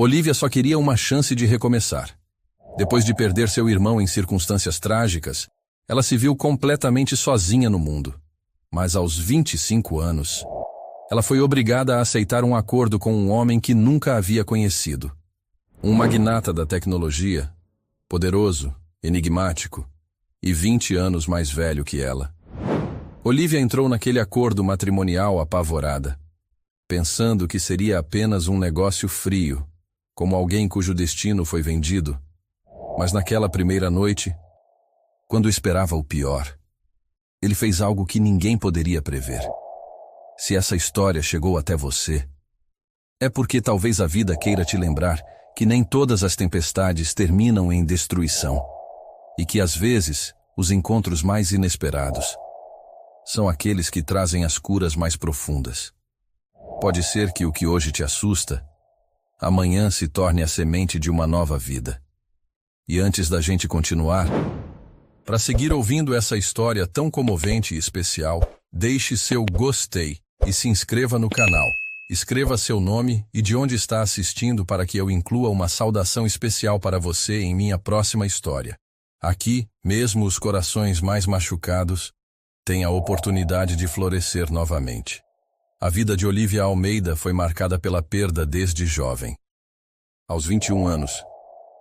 Olivia só queria uma chance de recomeçar. Depois de perder seu irmão em circunstâncias trágicas, ela se viu completamente sozinha no mundo. Mas aos 25 anos, ela foi obrigada a aceitar um acordo com um homem que nunca havia conhecido. Um magnata da tecnologia, poderoso, enigmático e 20 anos mais velho que ela. Olivia entrou naquele acordo matrimonial apavorada, pensando que seria apenas um negócio frio, como alguém cujo destino foi vendido. Mas naquela primeira noite, quando esperava o pior, ele fez algo que ninguém poderia prever. Se essa história chegou até você, é porque talvez a vida queira te lembrar que nem todas as tempestades terminam em destruição, e que às vezes os encontros mais inesperados são aqueles que trazem as curas mais profundas. Pode ser que o que hoje te assusta, amanhã se torne a semente de uma nova vida. E antes da gente continuar, para seguir ouvindo essa história tão comovente e especial, deixe seu gostei e se inscreva no canal. Escreva seu nome e de onde está assistindo para que eu inclua uma saudação especial para você em minha próxima história. Aqui, mesmo os corações mais machucados têm a oportunidade de florescer novamente. A vida de Olivia Almeida foi marcada pela perda desde jovem. Aos 21 anos,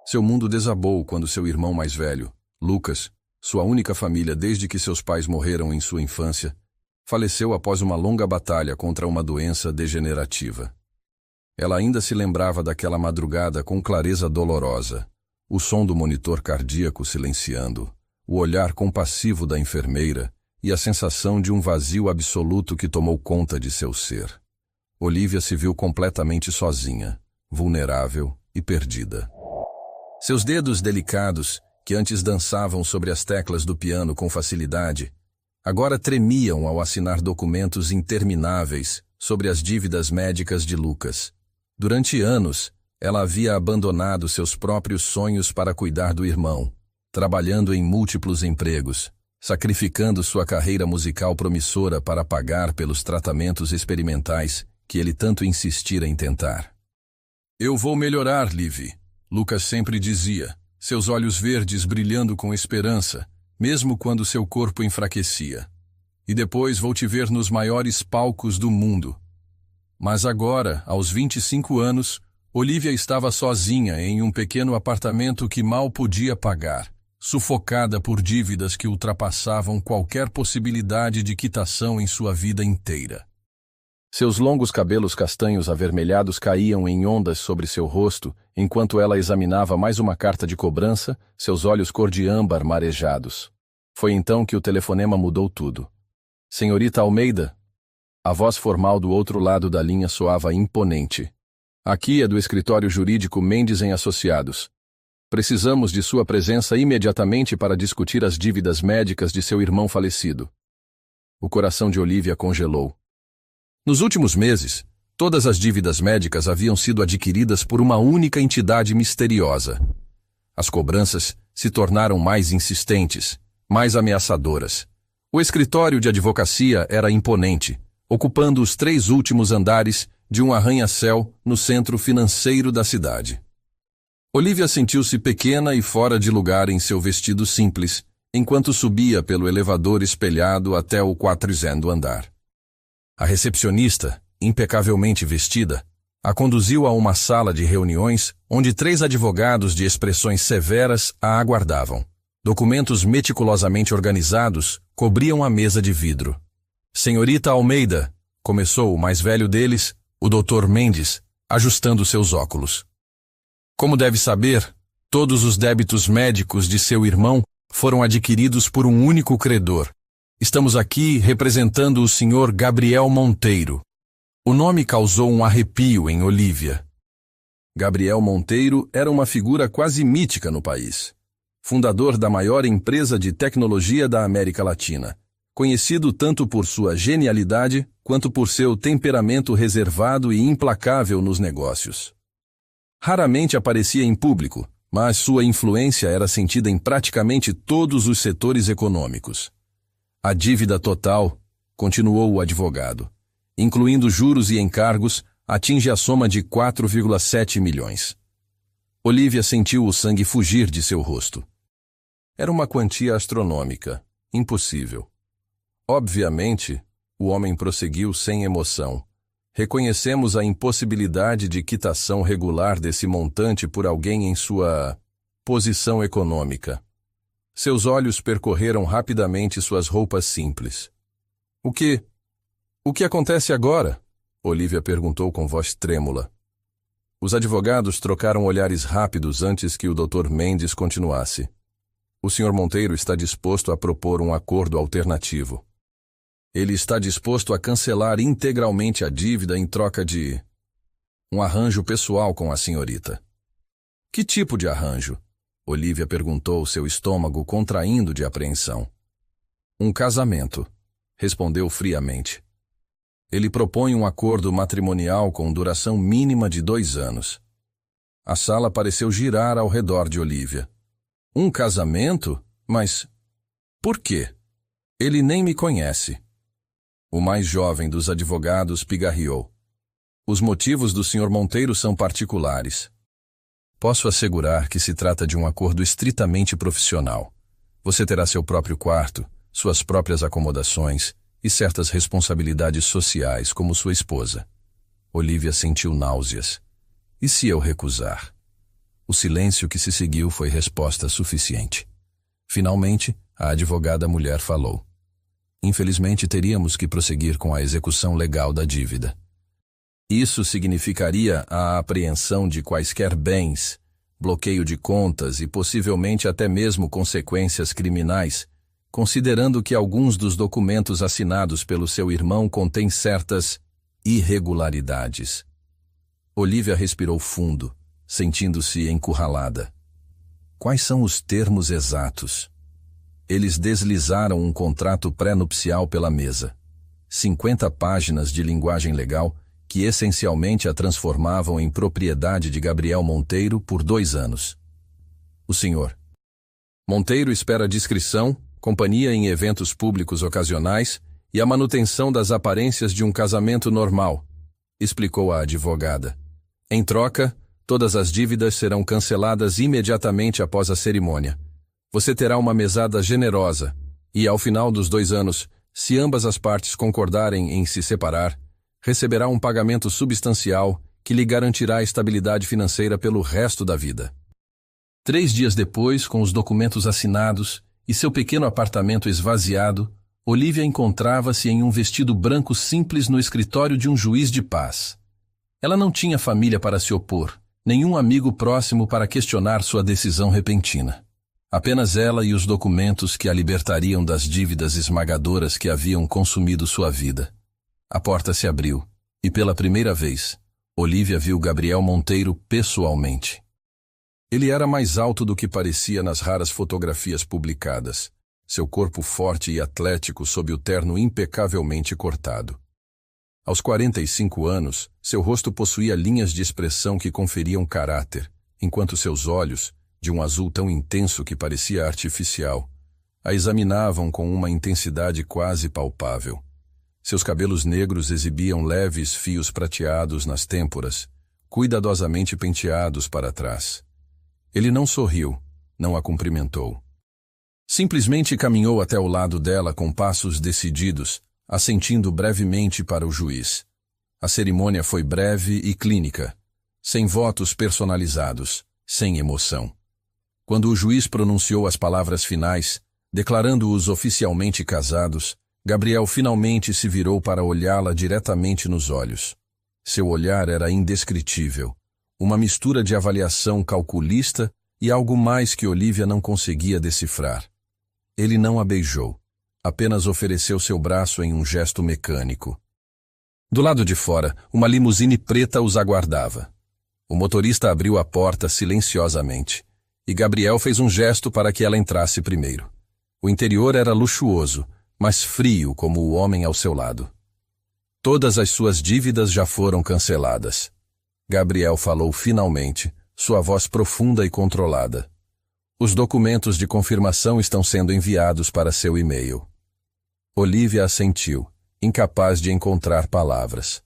seu mundo desabou quando seu irmão mais velho, Lucas, sua única família desde que seus pais morreram em sua infância, faleceu após uma longa batalha contra uma doença degenerativa. Ela ainda se lembrava daquela madrugada com clareza dolorosa, o som do monitor cardíaco silenciando, o olhar compassivo da enfermeira e a sensação de um vazio absoluto que tomou conta de seu ser. Olivia se viu completamente sozinha, vulnerável e perdida. Seus dedos delicados, que antes dançavam sobre as teclas do piano com facilidade, agora tremiam ao assinar documentos intermináveis sobre as dívidas médicas de Lucas. Durante anos, ela havia abandonado seus próprios sonhos para cuidar do irmão, trabalhando em múltiplos empregos, sacrificando sua carreira musical promissora para pagar pelos tratamentos experimentais que ele tanto insistira em tentar. "Eu vou melhorar, Liv", Lucas sempre dizia, seus olhos verdes brilhando com esperança, mesmo quando seu corpo enfraquecia. "E depois vou te ver nos maiores palcos do mundo." Mas agora, aos 25 anos, Olivia estava sozinha em um pequeno apartamento que mal podia pagar, sufocada por dívidas que ultrapassavam qualquer possibilidade de quitação em sua vida inteira. Seus longos cabelos castanhos avermelhados caíam em ondas sobre seu rosto, enquanto ela examinava mais uma carta de cobrança, seus olhos cor de âmbar marejados. Foi então que o telefonema mudou tudo. "Senhorita Almeida?" A voz formal do outro lado da linha soava imponente. "Aqui é do escritório jurídico Mendes em Associados. Precisamos de sua presença imediatamente para discutir as dívidas médicas de seu irmão falecido." O coração de Olivia congelou. Nos últimos meses, todas as dívidas médicas haviam sido adquiridas por uma única entidade misteriosa. As cobranças se tornaram mais insistentes, mais ameaçadoras. O escritório de advocacia era imponente, ocupando os 3 últimos andares de um arranha-céu no centro financeiro da cidade. Olivia sentiu-se pequena e fora de lugar em seu vestido simples, enquanto subia pelo elevador espelhado até o 40º andar. A recepcionista, impecavelmente vestida, a conduziu a uma sala de reuniões onde 3 advogados de expressões severas a aguardavam. Documentos meticulosamente organizados cobriam a mesa de vidro. "Senhorita Almeida", começou o mais velho deles, o Dr. Mendes, ajustando seus óculos. "Como deve saber, todos os débitos médicos de seu irmão foram adquiridos por um único credor. Estamos aqui representando o Sr. Gabriel Monteiro." O nome causou um arrepio em Olivia. Gabriel Monteiro era uma figura quase mítica no país. Fundador da maior empresa de tecnologia da América Latina, conhecido tanto por sua genialidade quanto por seu temperamento reservado e implacável nos negócios. Raramente aparecia em público, mas sua influência era sentida em praticamente todos os setores econômicos. "A dívida total", continuou o advogado, "incluindo juros e encargos, atinge a soma de 4,7 milhões. Olivia sentiu o sangue fugir de seu rosto. Era uma quantia astronômica, impossível. Obviamente, o homem prosseguiu sem emoção. Reconhecemos a impossibilidade de quitação regular desse montante por alguém em sua posição econômica. Seus olhos percorreram rapidamente suas roupas simples. O que acontece agora? Olivia perguntou com voz trêmula. Os advogados trocaram olhares rápidos antes que o Dr. Mendes continuasse. O Sr. Monteiro está disposto a propor um acordo alternativo. Ele está disposto a cancelar integralmente a dívida em troca de um arranjo pessoal com a senhorita. Que tipo de arranjo? Olivia perguntou, seu estômago contraindo de apreensão. Um casamento, respondeu friamente. Ele propõe um acordo matrimonial com duração mínima de 2 anos. A sala pareceu girar ao redor de Olivia. Um casamento? Mas por quê? Ele nem me conhece. O mais jovem dos advogados pigarreou. Os motivos do Sr. Monteiro são particulares. Posso assegurar que se trata de um acordo estritamente profissional. Você terá seu próprio quarto, suas próprias acomodações e certas responsabilidades sociais como sua esposa. Olivia sentiu náuseas. E se eu recusar? O silêncio que se seguiu foi resposta suficiente. Finalmente, a advogada mulher falou. Infelizmente, teríamos que prosseguir com a execução legal da dívida. Isso significaria a apreensão de quaisquer bens, bloqueio de contas e possivelmente até mesmo consequências criminais, considerando que alguns dos documentos assinados pelo seu irmão contêm certas irregularidades. Olivia respirou fundo, sentindo-se encurralada. Quais são os termos exatos? Eles deslizaram um contrato pré-nupcial pela mesa. 50 páginas de linguagem legal que essencialmente a transformavam em propriedade de Gabriel Monteiro por 2 anos. O Sr. Monteiro espera discrição, companhia em eventos públicos ocasionais e a manutenção das aparências de um casamento normal, explicou a advogada. Em troca, todas as dívidas serão canceladas imediatamente após a cerimônia. Você terá uma mesada generosa e, ao final dos 2 anos, se ambas as partes concordarem em se separar, receberá um pagamento substancial que lhe garantirá a estabilidade financeira pelo resto da vida. 3 dias depois, com os documentos assinados e seu pequeno apartamento esvaziado, Olivia encontrava-se em um vestido branco simples no escritório de um juiz de paz. Ela não tinha família para se opor, nenhum amigo próximo para questionar sua decisão repentina. Apenas ela e os documentos que a libertariam das dívidas esmagadoras que haviam consumido sua vida. A porta se abriu, e pela primeira vez, Olivia viu Gabriel Monteiro pessoalmente. Ele era mais alto do que parecia nas raras fotografias publicadas, seu corpo forte e atlético sob o terno impecavelmente cortado. Aos 45 anos, seu rosto possuía linhas de expressão que conferiam caráter, enquanto seus olhos, de um azul tão intenso que parecia artificial, a examinavam com uma intensidade quase palpável. Seus cabelos negros exibiam leves fios prateados nas têmporas, cuidadosamente penteados para trás. Ele não sorriu, não a cumprimentou. Simplesmente caminhou até o lado dela com passos decididos, assentindo brevemente para o juiz. A cerimônia foi breve e clínica, sem votos personalizados, sem emoção. Quando o juiz pronunciou as palavras finais, declarando-os oficialmente casados, Gabriel finalmente se virou para olhá-la diretamente nos olhos. Seu olhar era indescritível, uma mistura de avaliação calculista e algo mais que Olivia não conseguia decifrar. Ele não a beijou, apenas ofereceu seu braço em um gesto mecânico. Do lado de fora, uma limusine preta os aguardava. O motorista abriu a porta silenciosamente, e Gabriel fez um gesto para que ela entrasse primeiro. O interior era luxuoso, mas frio como o homem ao seu lado. Todas as suas dívidas já foram canceladas. Gabriel falou finalmente, sua voz profunda e controlada. Os documentos de confirmação estão sendo enviados para seu e-mail. Olivia assentiu, incapaz de encontrar palavras.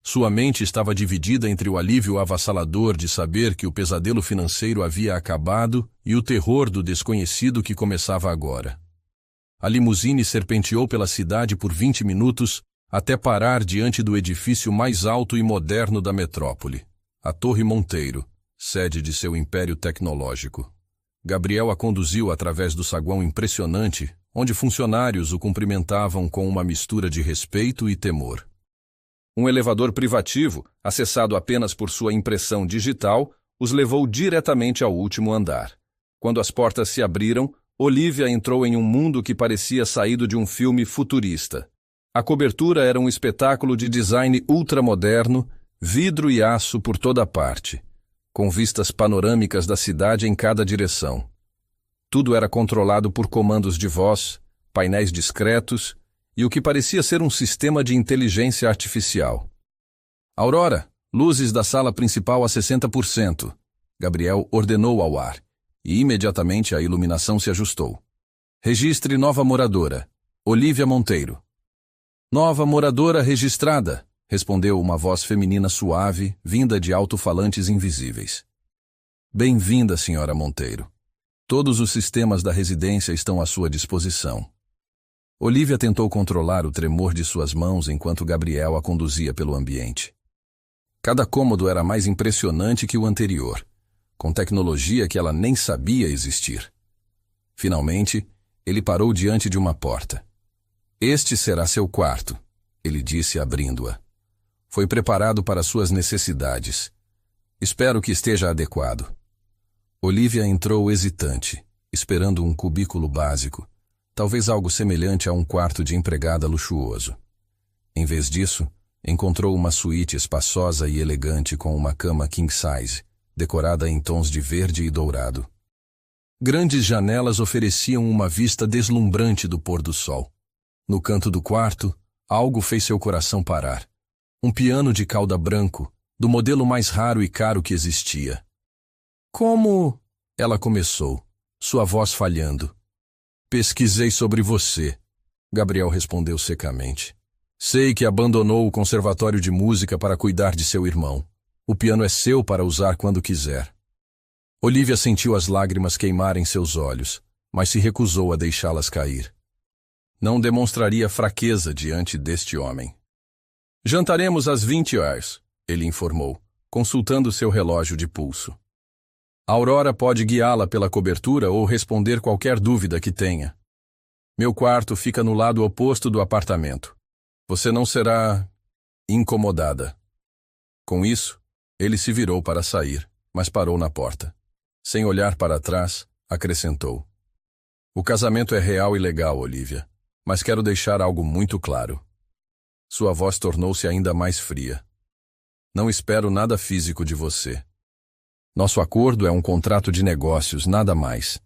Sua mente estava dividida entre o alívio avassalador de saber que o pesadelo financeiro havia acabado e o terror do desconhecido que começava agora. A limusine serpenteou pela cidade por 20 minutos até parar diante do edifício mais alto e moderno da metrópole, a Torre Monteiro, sede de seu império tecnológico. Gabriel a conduziu através do saguão impressionante, onde funcionários o cumprimentavam com uma mistura de respeito e temor. Um elevador privativo, acessado apenas por sua impressão digital, os levou diretamente ao último andar. Quando as portas se abriram, Olivia entrou em um mundo que parecia saído de um filme futurista. A cobertura era um espetáculo de design ultramoderno, vidro e aço por toda parte, com vistas panorâmicas da cidade em cada direção. Tudo era controlado por comandos de voz, painéis discretos e o que parecia ser um sistema de inteligência artificial. Aurora, luzes da sala principal a 60%. Gabriel ordenou ao ar, e imediatamente a iluminação se ajustou. Registre nova moradora, Olivia Monteiro. Nova moradora registrada, respondeu uma voz feminina suave, vinda de alto-falantes invisíveis. Bem-vinda, senhora Monteiro. Todos os sistemas da residência estão à sua disposição. Olivia tentou controlar o tremor de suas mãos enquanto Gabriel a conduzia pelo ambiente. Cada cômodo era mais impressionante que o anterior, com tecnologia que ela nem sabia existir. Finalmente, ele parou diante de uma porta. Este será seu quarto, ele disse abrindo-a. Foi preparado para suas necessidades. Espero que esteja adequado. Olivia entrou hesitante, esperando um cubículo básico, talvez algo semelhante a um quarto de empregada luxuoso. Em vez disso, encontrou uma suíte espaçosa e elegante com uma cama king size, decorada em tons de verde e dourado. Grandes janelas ofereciam uma vista deslumbrante do pôr do sol. No canto do quarto, algo fez seu coração parar. Um piano de cauda branco, do modelo mais raro e caro que existia. Como? Ela começou, sua voz falhando. Pesquisei sobre você, Gabriel respondeu secamente. Sei que abandonou o conservatório de música para cuidar de seu irmão. O piano é seu para usar quando quiser. Olivia sentiu as lágrimas queimarem seus olhos, mas se recusou a deixá-las cair. Não demonstraria fraqueza diante deste homem. Jantaremos às 20 horas, ele informou, consultando seu relógio de pulso. Aurora pode guiá-la pela cobertura ou responder qualquer dúvida que tenha. Meu quarto fica no lado oposto do apartamento. Você não será incomodada. Com isso, ele se virou para sair, mas parou na porta. Sem olhar para trás, acrescentou. O casamento é real e legal, Olivia, mas quero deixar algo muito claro. Sua voz tornou-se ainda mais fria. Não espero nada físico de você. Nosso acordo é um contrato de negócios, nada mais.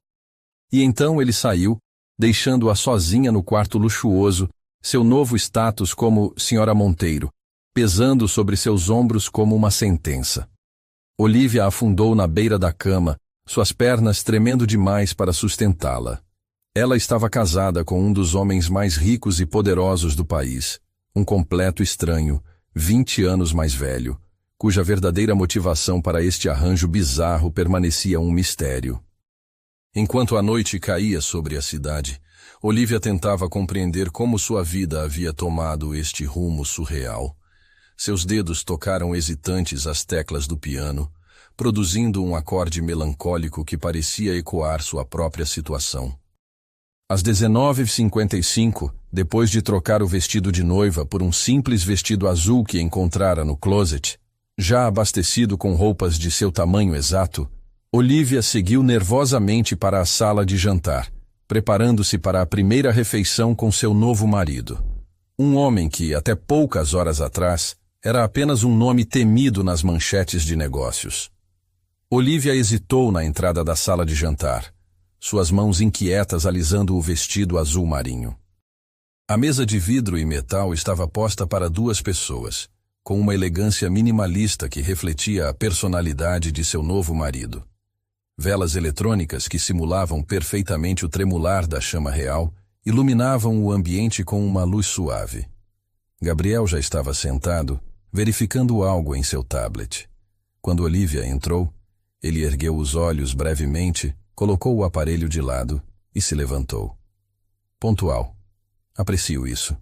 E então ele saiu, deixando-a sozinha no quarto luxuoso, seu novo status como Senhora Monteiro, pesando sobre seus ombros como uma sentença. Olivia afundou na beira da cama, suas pernas tremendo demais para sustentá-la. Ela estava casada com um dos homens mais ricos e poderosos do país, um completo estranho, 20 anos mais velho, cuja verdadeira motivação para este arranjo bizarro permanecia um mistério. Enquanto a noite caía sobre a cidade, Olivia tentava compreender como sua vida havia tomado este rumo surreal. Seus dedos tocaram hesitantes as teclas do piano, produzindo um acorde melancólico que parecia ecoar sua própria situação. Às 19h55, depois de trocar o vestido de noiva por um simples vestido azul que encontrara no closet, já abastecido com roupas de seu tamanho exato, Olivia seguiu nervosamente para a sala de jantar, preparando-se para a primeira refeição com seu novo marido. Um homem que, até poucas horas atrás, era apenas um nome temido nas manchetes de negócios. Olivia hesitou na entrada da sala de jantar, suas mãos inquietas alisando o vestido azul marinho. A mesa de vidro e metal estava posta para 2 pessoas, com uma elegância minimalista que refletia a personalidade de seu novo marido. Velas eletrônicas que simulavam perfeitamente o tremular da chama real iluminavam o ambiente com uma luz suave. Gabriel já estava sentado, verificando algo em seu tablet. Quando Olivia entrou, ele ergueu os olhos brevemente, colocou o aparelho de lado e se levantou. Pontual. Aprecio isso,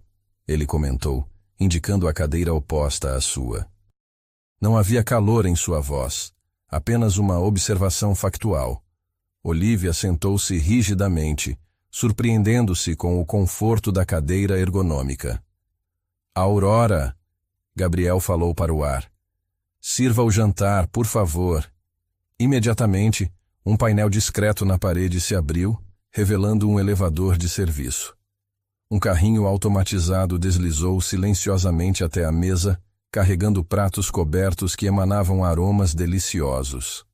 ele comentou, indicando a cadeira oposta à sua. Não havia calor em sua voz, apenas uma observação factual. Olivia sentou-se rigidamente, surpreendendo-se com o conforto da cadeira ergonômica. Aurora, Gabriel falou para o ar. Sirva o jantar, por favor. Imediatamente, um painel discreto na parede se abriu, revelando um elevador de serviço. Um carrinho automatizado deslizou silenciosamente até a mesa, carregando pratos cobertos que emanavam aromas deliciosos.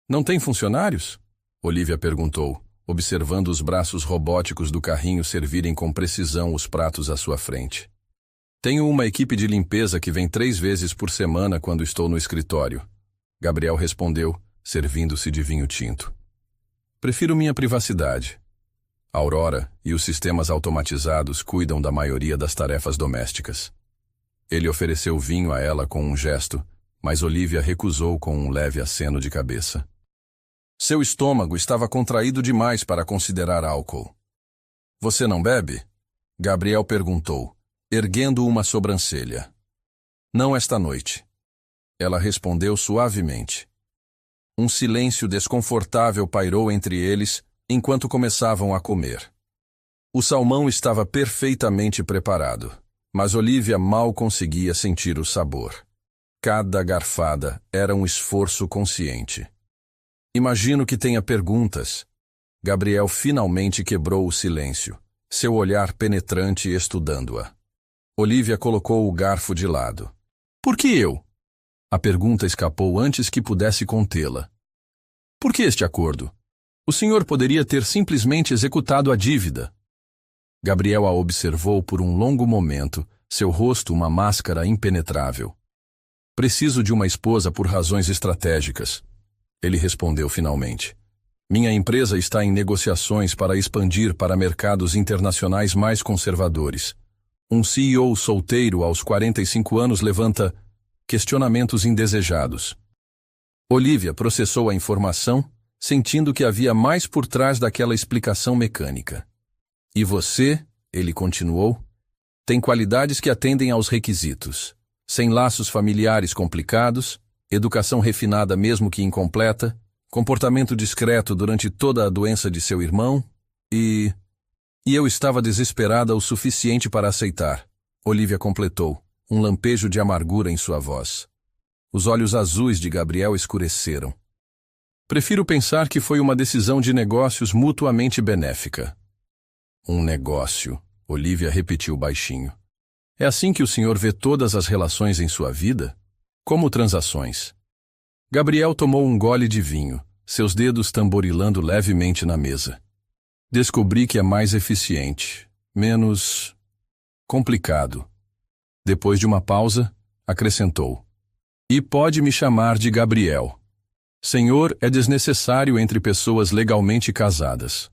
Não tem funcionários? Olivia perguntou, observando os braços robóticos do carrinho servirem com precisão os pratos à sua frente. Tenho uma equipe de limpeza que vem 3 vezes por semana quando estou no escritório. Gabriel respondeu, servindo-se de vinho tinto. Prefiro minha privacidade. A Aurora e os sistemas automatizados cuidam da maioria das tarefas domésticas. Ele ofereceu vinho a ela com um gesto, mas Olivia recusou com um leve aceno de cabeça. Seu estômago estava contraído demais para considerar álcool. Você não bebe? Gabriel perguntou, erguendo uma sobrancelha. Não esta noite. Ela respondeu suavemente. Um silêncio desconfortável pairou entre eles enquanto começavam a comer. O salmão estava perfeitamente preparado, mas Olivia mal conseguia sentir o sabor. Cada garfada era um esforço consciente. Imagino que tenha perguntas. Gabriel finalmente quebrou o silêncio, seu olhar penetrante estudando-a. Olivia colocou o garfo de lado. Por que eu? A pergunta escapou antes que pudesse contê-la. Por que este acordo? O senhor poderia ter simplesmente executado a dívida. Gabriel a observou por um longo momento, seu rosto uma máscara impenetrável. Preciso de uma esposa por razões estratégicas. Ele respondeu finalmente. Minha empresa está em negociações para expandir para mercados internacionais mais conservadores. Um CEO solteiro aos 45 anos levanta questionamentos indesejados. Olivia processou a informação, sentindo que havia mais por trás daquela explicação mecânica. E você, ele continuou, tem qualidades que atendem aos requisitos. Sem laços familiares complicados, educação refinada mesmo que incompleta, comportamento discreto durante toda a doença de seu irmão e eu estava desesperada o suficiente para aceitar. Olivia completou, um lampejo de amargura em sua voz. Os olhos azuis de Gabriel escureceram. Prefiro pensar que foi uma decisão de negócios mutuamente benéfica. Um negócio, Olivia repetiu baixinho. É assim que o senhor vê todas as relações em sua vida? Como transações. Gabriel tomou um gole de vinho, seus dedos tamborilando levemente na mesa. Descobri que é mais eficiente, menos complicado. Depois de uma pausa, acrescentou. E pode me chamar de Gabriel. Senhor é desnecessário entre pessoas legalmente casadas.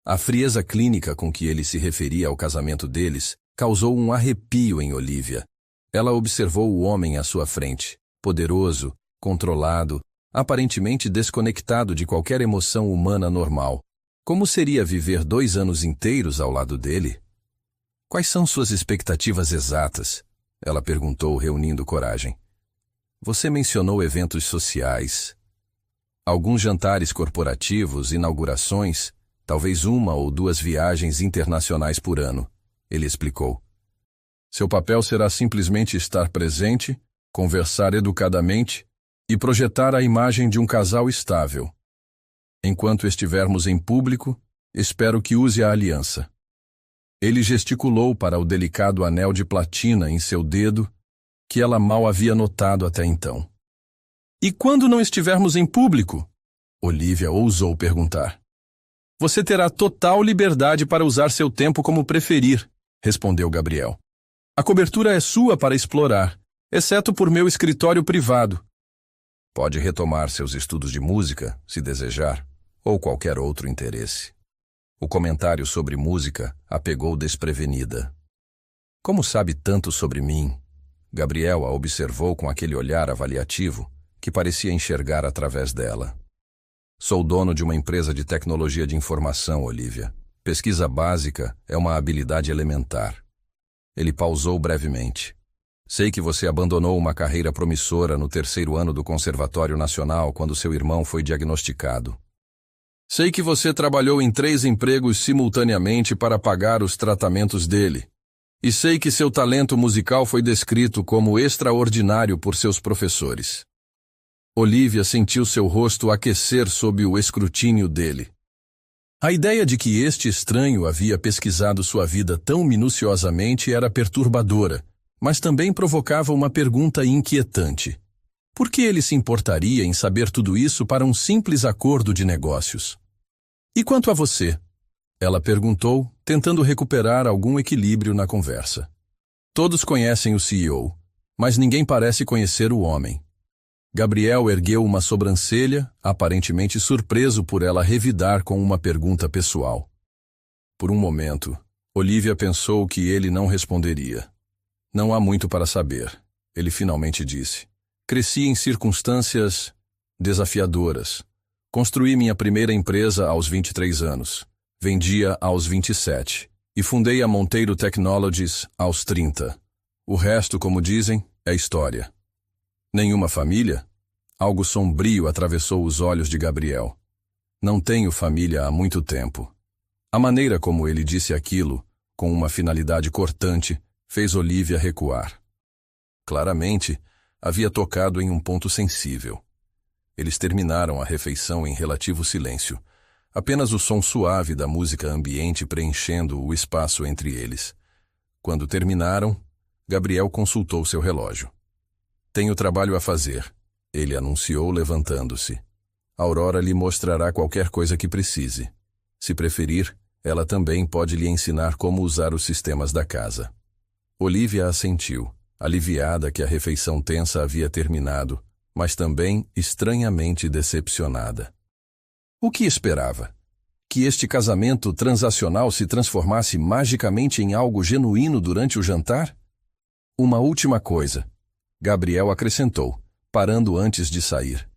A frieza clínica com que ele se referia ao casamento deles causou um arrepio em Olivia. Ela observou o homem à sua frente, poderoso, controlado, aparentemente desconectado de qualquer emoção humana normal. Como seria viver 2 anos inteiros ao lado dele? Quais são suas expectativas exatas? Ela perguntou, reunindo coragem. Você mencionou eventos sociais. Alguns jantares corporativos, inaugurações, talvez 1 ou 2 viagens internacionais por ano, ele explicou. Seu papel será simplesmente estar presente, conversar educadamente e projetar a imagem de um casal estável. Enquanto estivermos em público, espero que use a aliança. Ele gesticulou para o delicado anel de platina em seu dedo, que ela mal havia notado até então. E quando não estivermos em público? Olivia ousou perguntar. Você terá total liberdade para usar seu tempo como preferir, respondeu Gabriel. A cobertura é sua para explorar, exceto por meu escritório privado. Pode retomar seus estudos de música, se desejar, ou qualquer outro interesse. O comentário sobre música a pegou desprevenida. Como sabe tanto sobre mim? Gabriel a observou com aquele olhar avaliativo que parecia enxergar através dela. Sou dono de uma empresa de tecnologia de informação, Olivia. Pesquisa básica é uma habilidade elementar. Ele pausou brevemente. Sei que você abandonou uma carreira promissora no 3º ano do Conservatório Nacional quando seu irmão foi diagnosticado. Sei que você trabalhou em 3 empregos simultaneamente para pagar os tratamentos dele. E sei que seu talento musical foi descrito como extraordinário por seus professores. Olivia sentiu seu rosto aquecer sob o escrutínio dele. A ideia de que este estranho havia pesquisado sua vida tão minuciosamente era perturbadora, mas também provocava uma pergunta inquietante. Por que ele se importaria em saber tudo isso para um simples acordo de negócios? E quanto a você? Ela perguntou, tentando recuperar algum equilíbrio na conversa. Todos conhecem o CEO, mas ninguém parece conhecer o homem. Gabriel ergueu uma sobrancelha, aparentemente surpreso por ela revidar com uma pergunta pessoal. Por um momento, Olivia pensou que ele não responderia. Não há muito para saber, ele finalmente disse. Cresci em circunstâncias desafiadoras. Construí minha primeira empresa aos 23 anos. Vendia aos 27. E fundei a Monteiro Technologies aos 30. O resto, como dizem, é história. Nenhuma família? Algo sombrio atravessou os olhos de Gabriel. Não tenho família há muito tempo. A maneira como ele disse aquilo, com uma finalidade cortante, fez Olivia recuar. Claramente, havia tocado em um ponto sensível. Eles terminaram a refeição em relativo silêncio, apenas o som suave da música ambiente preenchendo o espaço entre eles. Quando terminaram, Gabriel consultou seu relógio. Tenho trabalho a fazer, ele anunciou levantando-se. Aurora lhe mostrará qualquer coisa que precise. Se preferir, ela também pode lhe ensinar como usar os sistemas da casa. Olivia assentiu, aliviada que a refeição tensa havia terminado, mas também estranhamente decepcionada. O que esperava? Que este casamento transacional se transformasse magicamente em algo genuíno durante o jantar? Uma última coisa, Gabriel acrescentou, parando antes de sair.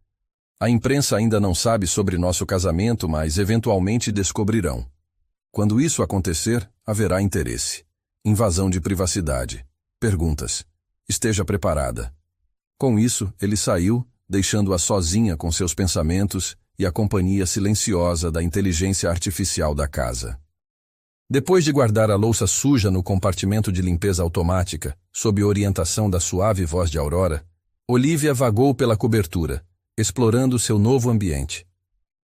A imprensa ainda não sabe sobre nosso casamento, mas eventualmente descobrirão. Quando isso acontecer, haverá interesse. Invasão de privacidade. Perguntas. Esteja preparada. Com isso, ele saiu, deixando-a sozinha com seus pensamentos e a companhia silenciosa da inteligência artificial da casa. Depois de guardar a louça suja no compartimento de limpeza automática, sob orientação da suave voz de Aurora, Olivia vagou pela cobertura, explorando seu novo ambiente.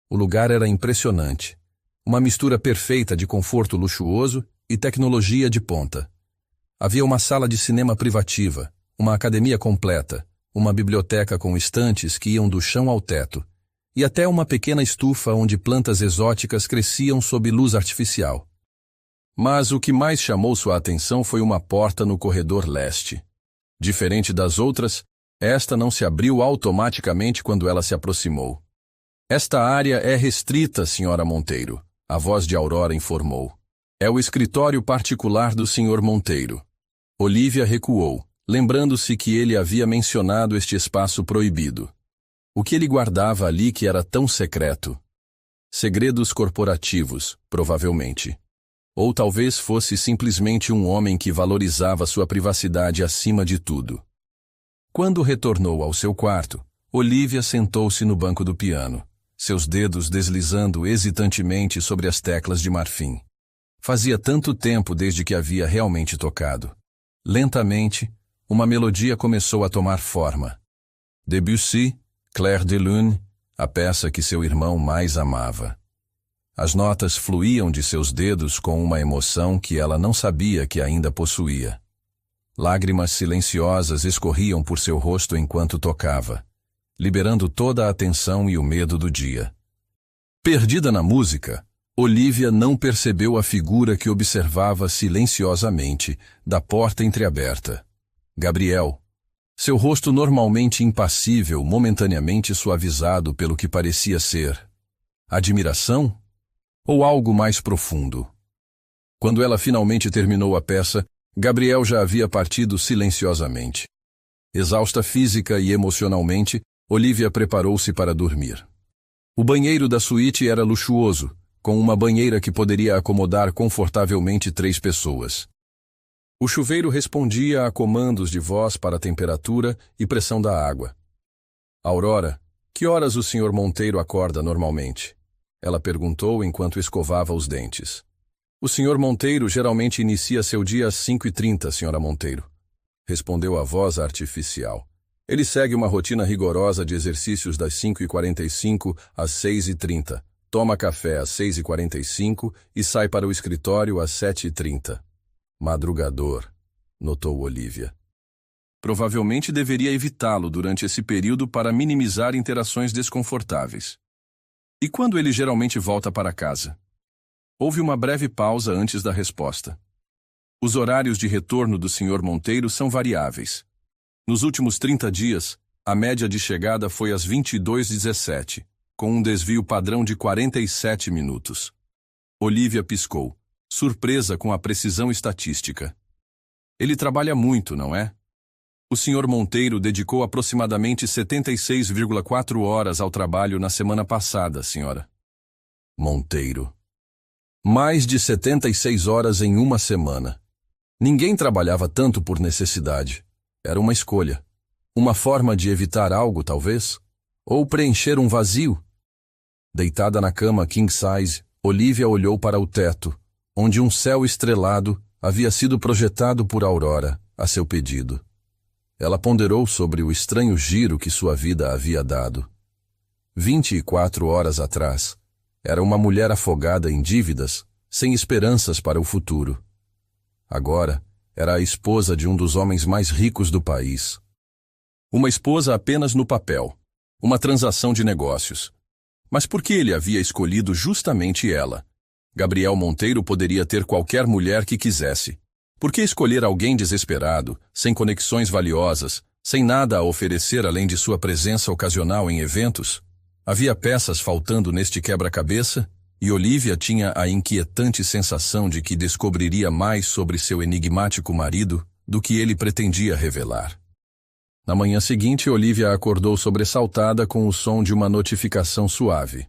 O lugar era impressionante. Uma mistura perfeita de conforto luxuoso e tecnologia de ponta. Havia uma sala de cinema privativa, uma academia completa, uma biblioteca com estantes que iam do chão ao teto, e até uma pequena estufa onde plantas exóticas cresciam sob luz artificial. Mas o que mais chamou sua atenção foi uma porta no corredor leste. Diferente das outras, esta não se abriu automaticamente quando ela se aproximou. Esta área é restrita, Sra. Monteiro, a voz de Aurora informou. É o escritório particular do Sr. Monteiro. Olivia recuou, lembrando-se que ele havia mencionado este espaço proibido. O que ele guardava ali que era tão secreto? Segredos corporativos, provavelmente. Ou talvez fosse simplesmente um homem que valorizava sua privacidade acima de tudo. Quando retornou ao seu quarto, Olivia sentou-se no banco do piano, seus dedos deslizando hesitantemente sobre as teclas de marfim. Fazia tanto tempo desde que havia realmente tocado. Lentamente, uma melodia começou a tomar forma. Debussy, Clair de Lune, a peça que seu irmão mais amava. As notas fluíam de seus dedos com uma emoção que ela não sabia que ainda possuía. Lágrimas silenciosas escorriam por seu rosto enquanto tocava, liberando toda a atenção e o medo do dia. Perdida na música, Olivia não percebeu a figura que observava silenciosamente da porta entreaberta. Gabriel. Seu rosto normalmente impassível, momentaneamente suavizado pelo que parecia ser admiração ou algo mais profundo. Quando ela finalmente terminou a peça, Gabriel já havia partido silenciosamente. Exausta física e emocionalmente, Olivia preparou-se para dormir. O banheiro da suíte era luxuoso, com uma banheira que poderia acomodar confortavelmente 3 pessoas. O chuveiro respondia a comandos de voz para a temperatura e pressão da água. Aurora, que horas o Sr. Monteiro acorda normalmente? Ela perguntou enquanto escovava os dentes. O Sr. Monteiro geralmente inicia seu dia às 5h30, Sra. Monteiro, respondeu a voz artificial. Ele segue uma rotina rigorosa de exercícios das 5h45 às 6h30, toma café às 6h45 e sai para o escritório às 7h30. Madrugador, notou Olivia. Provavelmente deveria evitá-lo durante esse período para minimizar interações desconfortáveis. E quando ele geralmente volta para casa? Houve uma breve pausa antes da resposta. Os horários de retorno do Sr. Monteiro são variáveis. Nos últimos 30 dias, a média de chegada foi às 22h17, com um desvio padrão de 47 minutos. Olivia piscou, surpresa com a precisão estatística. Ele trabalha muito, não é? O Sr. Monteiro dedicou aproximadamente 76,4 horas ao trabalho na semana passada, senhora. Monteiro. Mais de 76 horas em uma semana. Ninguém trabalhava tanto por necessidade. Era uma escolha. Uma forma de evitar algo, talvez? Ou preencher um vazio? Deitada na cama king size, Olivia olhou para o teto, onde um céu estrelado havia sido projetado por Aurora, a seu pedido. Ela ponderou sobre o estranho giro que sua vida havia dado. 24 horas atrás, era uma mulher afogada em dívidas, sem esperanças para o futuro. Agora, era a esposa de um dos homens mais ricos do país. Uma esposa apenas no papel, uma transação de negócios. Mas por que ele havia escolhido justamente ela? Gabriel Monteiro poderia ter qualquer mulher que quisesse. Por que escolher alguém desesperado, sem conexões valiosas, sem nada a oferecer além de sua presença ocasional em eventos? Havia peças faltando neste quebra-cabeça, e Olivia tinha a inquietante sensação de que descobriria mais sobre seu enigmático marido do que ele pretendia revelar. Na manhã seguinte, Olivia acordou sobressaltada com o som de uma notificação suave.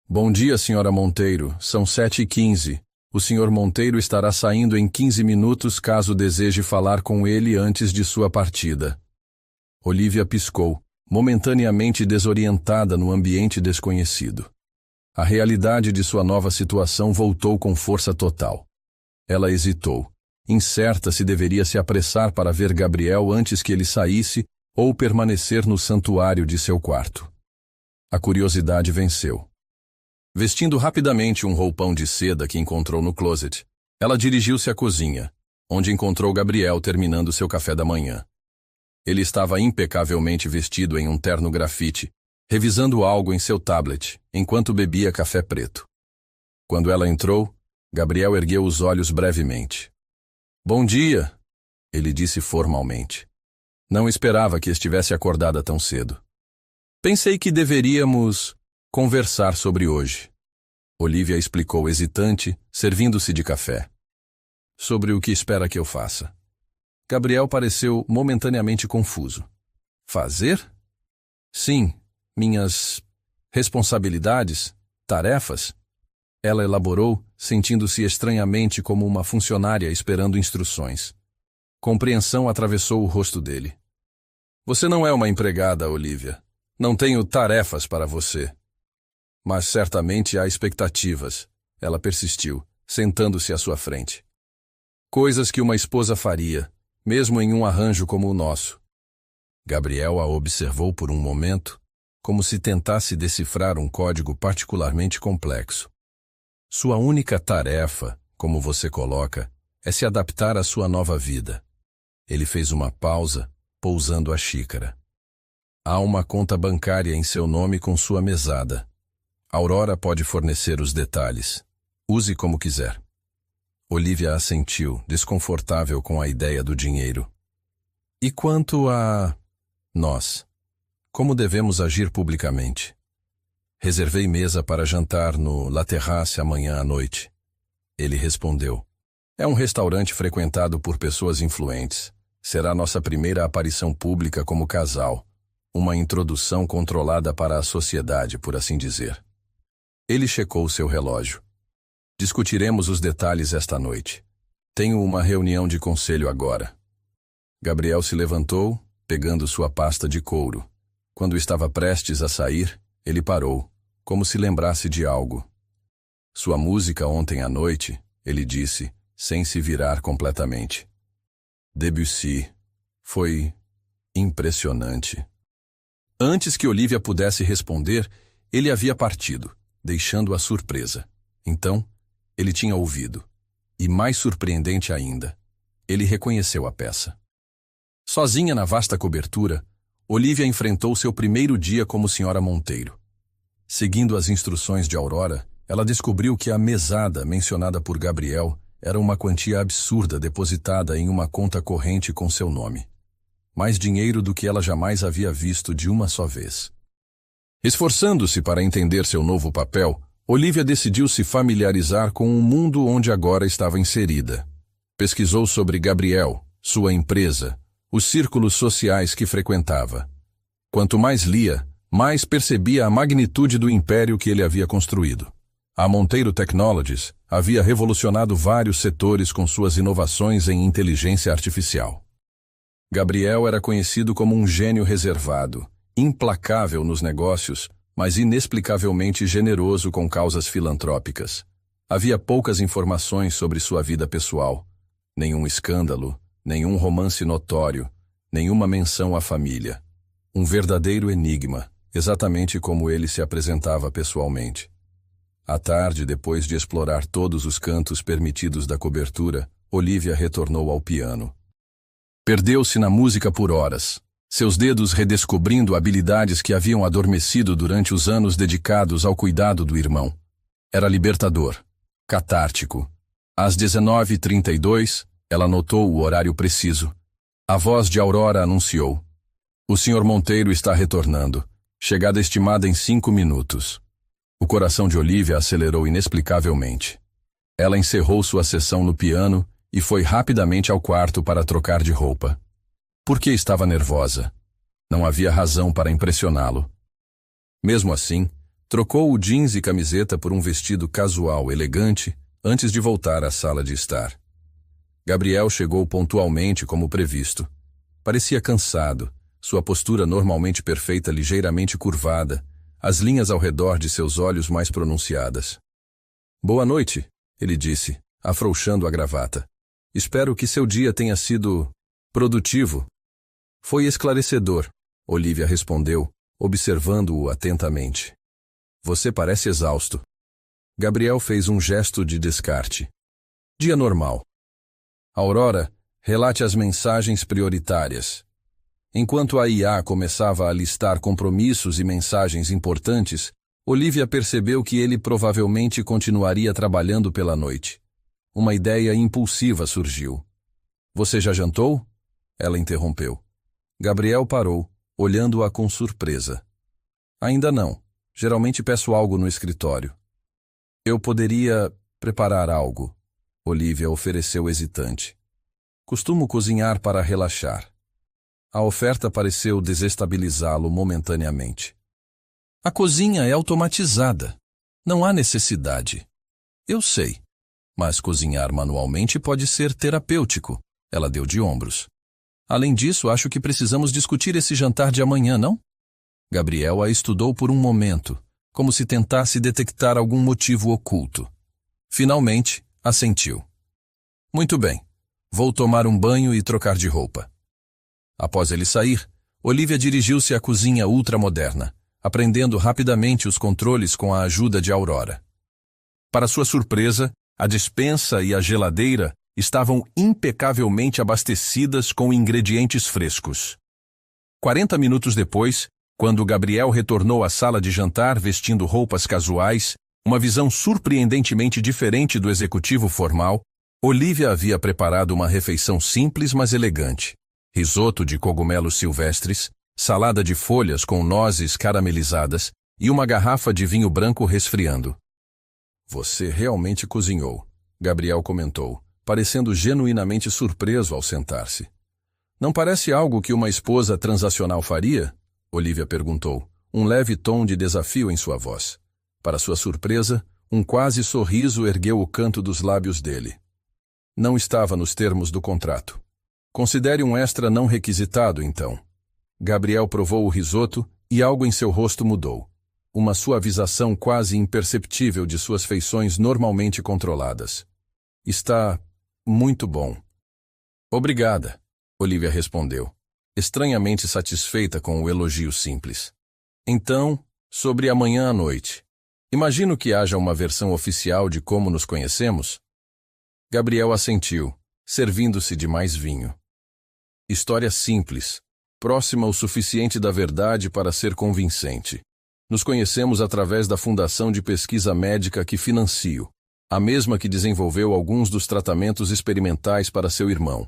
Bom dia, Sra. Monteiro. São 7h15. O Sr. Monteiro estará saindo em 15 minutos caso deseje falar com ele antes de sua partida. Olivia piscou, momentaneamente desorientada no ambiente desconhecido. A realidade de sua nova situação voltou com força total. Ela hesitou, incerta se deveria se apressar para ver Gabriel antes que ele saísse ou permanecer no santuário de seu quarto. A curiosidade venceu. Vestindo rapidamente um roupão de seda que encontrou no closet, ela dirigiu-se à cozinha, onde encontrou Gabriel terminando seu café da manhã. Ele estava impecavelmente vestido em um terno grafite, revisando algo em seu tablet, enquanto bebia café preto. Quando ela entrou, Gabriel ergueu os olhos brevemente. Bom dia, ele disse formalmente. Não esperava que estivesse acordada tão cedo. Pensei que deveríamos conversar sobre hoje. Olivia explicou hesitante, servindo-se de café. Sobre o que espera que eu faça. Gabriel pareceu momentaneamente confuso. Fazer? Sim, minhas responsabilidades, tarefas. Ela elaborou, sentindo-se estranhamente como uma funcionária esperando instruções. Compreensão atravessou o rosto dele. Você não é uma empregada, Olivia. Não tenho tarefas para você. Mas certamente há expectativas, ela persistiu, sentando-se à sua frente. Coisas que uma esposa faria, mesmo em um arranjo como o nosso. Gabriel a observou por um momento, como se tentasse decifrar um código particularmente complexo. Sua única tarefa, como você coloca, é se adaptar à sua nova vida. Ele fez uma pausa, pousando a xícara. Há uma conta bancária em seu nome com sua mesada. Aurora pode fornecer os detalhes. Use como quiser. Olivia assentiu, desconfortável com a ideia do dinheiro. E quanto a nós? Como devemos agir publicamente? Reservei mesa para jantar no La Terrace amanhã à noite. Ele respondeu. É um restaurante frequentado por pessoas influentes. Será nossa primeira aparição pública como casal, uma introdução controlada para a sociedade, por assim dizer. Ele checou seu relógio. Discutiremos os detalhes esta noite. Tenho uma reunião de conselho agora. Gabriel se levantou, pegando sua pasta de couro. Quando estava prestes a sair, ele parou, como se lembrasse de algo. Sua música ontem à noite, ele disse, sem se virar completamente. Debussy. Foi impressionante. Antes que Olivia pudesse responder, ele havia partido, deixando-a surpresa. Então, ele tinha ouvido. E mais surpreendente ainda, ele reconheceu a peça. Sozinha na vasta cobertura, Olivia enfrentou seu primeiro dia como Sra. Monteiro. Seguindo as instruções de Aurora, ela descobriu que a mesada mencionada por Gabriel era uma quantia absurda depositada em uma conta corrente com seu nome. Mais dinheiro do que ela jamais havia visto de uma só vez. Esforçando-se para entender seu novo papel, Olivia decidiu se familiarizar com o mundo onde agora estava inserida. Pesquisou sobre Gabriel, sua empresa, os círculos sociais que frequentava. Quanto mais lia, mais percebia a magnitude do império que ele havia construído. A Monteiro Technologies havia revolucionado vários setores com suas inovações em inteligência artificial. Gabriel era conhecido como um gênio reservado, implacável nos negócios, mas inexplicavelmente generoso com causas filantrópicas. Havia poucas informações sobre sua vida pessoal. Nenhum escândalo, nenhum romance notório, nenhuma menção à família. Um verdadeiro enigma, exatamente como ele se apresentava pessoalmente. À tarde, depois de explorar todos os cantos permitidos da cobertura, Olivia retornou ao piano. Perdeu-se na música por horas, seus dedos redescobrindo habilidades que haviam adormecido durante os anos dedicados ao cuidado do irmão. Era libertador, catártico. Às 19h32, ela notou o horário preciso. A voz de Aurora anunciou. O Sr. Monteiro está retornando. Chegada estimada em 5 minutos. O coração de Olivia acelerou inexplicavelmente. Ela encerrou sua sessão no piano e foi rapidamente ao quarto para trocar de roupa. Por que estava nervosa? Não havia razão para impressioná-lo. Mesmo assim, trocou o jeans e camiseta por um vestido casual elegante antes de voltar à sala de estar. Gabriel chegou pontualmente como previsto. Parecia cansado, sua postura normalmente perfeita ligeiramente curvada, as linhas ao redor de seus olhos mais pronunciadas. Boa noite, ele disse, afrouxando a gravata. Espero que seu dia tenha sido produtivo. Foi esclarecedor, Olivia respondeu, observando-o atentamente. Você parece exausto. Gabriel fez um gesto de descarte. Dia normal. Aurora, relate as mensagens prioritárias. Enquanto a IA começava a listar compromissos e mensagens importantes, Olivia percebeu que ele provavelmente continuaria trabalhando pela noite. Uma ideia impulsiva surgiu. Você já jantou? Ela interrompeu. Gabriel parou, olhando-a com surpresa. Ainda não. Geralmente peço algo no escritório. Eu poderia preparar algo. Olivia ofereceu hesitante. Costumo cozinhar para relaxar. A oferta pareceu desestabilizá-lo momentaneamente. A cozinha é automatizada. Não há necessidade. Eu sei. Mas cozinhar manualmente pode ser terapêutico. Ela deu de ombros. Além disso, acho que precisamos discutir esse jantar de amanhã, não? Gabriel a estudou por um momento, como se tentasse detectar algum motivo oculto. Finalmente, assentiu. Muito bem. Vou tomar um banho e trocar de roupa. Após ele sair, Olivia dirigiu-se à cozinha ultramoderna, aprendendo rapidamente os controles com a ajuda de Aurora. Para sua surpresa, a despensa e a geladeira estavam impecavelmente abastecidas com ingredientes frescos. 40 minutos depois, quando Gabriel retornou à sala de jantar vestindo roupas casuais, uma visão surpreendentemente diferente do executivo formal, Olivia havia preparado uma refeição simples, mas elegante. Risoto de cogumelos silvestres, salada de folhas com nozes caramelizadas e uma garrafa de vinho branco resfriando. Você realmente cozinhou, Gabriel comentou, parecendo genuinamente surpreso ao sentar-se. Não parece algo que uma esposa transacional faria? Olivia perguntou, um leve tom de desafio em sua voz. Para sua surpresa, um quase sorriso ergueu o canto dos lábios dele. Não estava nos termos do contrato. Considere um extra não requisitado, então. Gabriel provou o risoto e algo em seu rosto mudou. Uma suavização quase imperceptível de suas feições normalmente controladas. Está muito bom. Obrigada, Olivia respondeu, estranhamente satisfeita com o elogio simples. Então, sobre amanhã à noite. Imagino que haja uma versão oficial de como nos conhecemos? Gabriel assentiu, servindo-se de mais vinho. História simples, próxima o suficiente da verdade para ser convincente. Nos conhecemos através da Fundação de Pesquisa Médica que financio, a mesma que desenvolveu alguns dos tratamentos experimentais para seu irmão.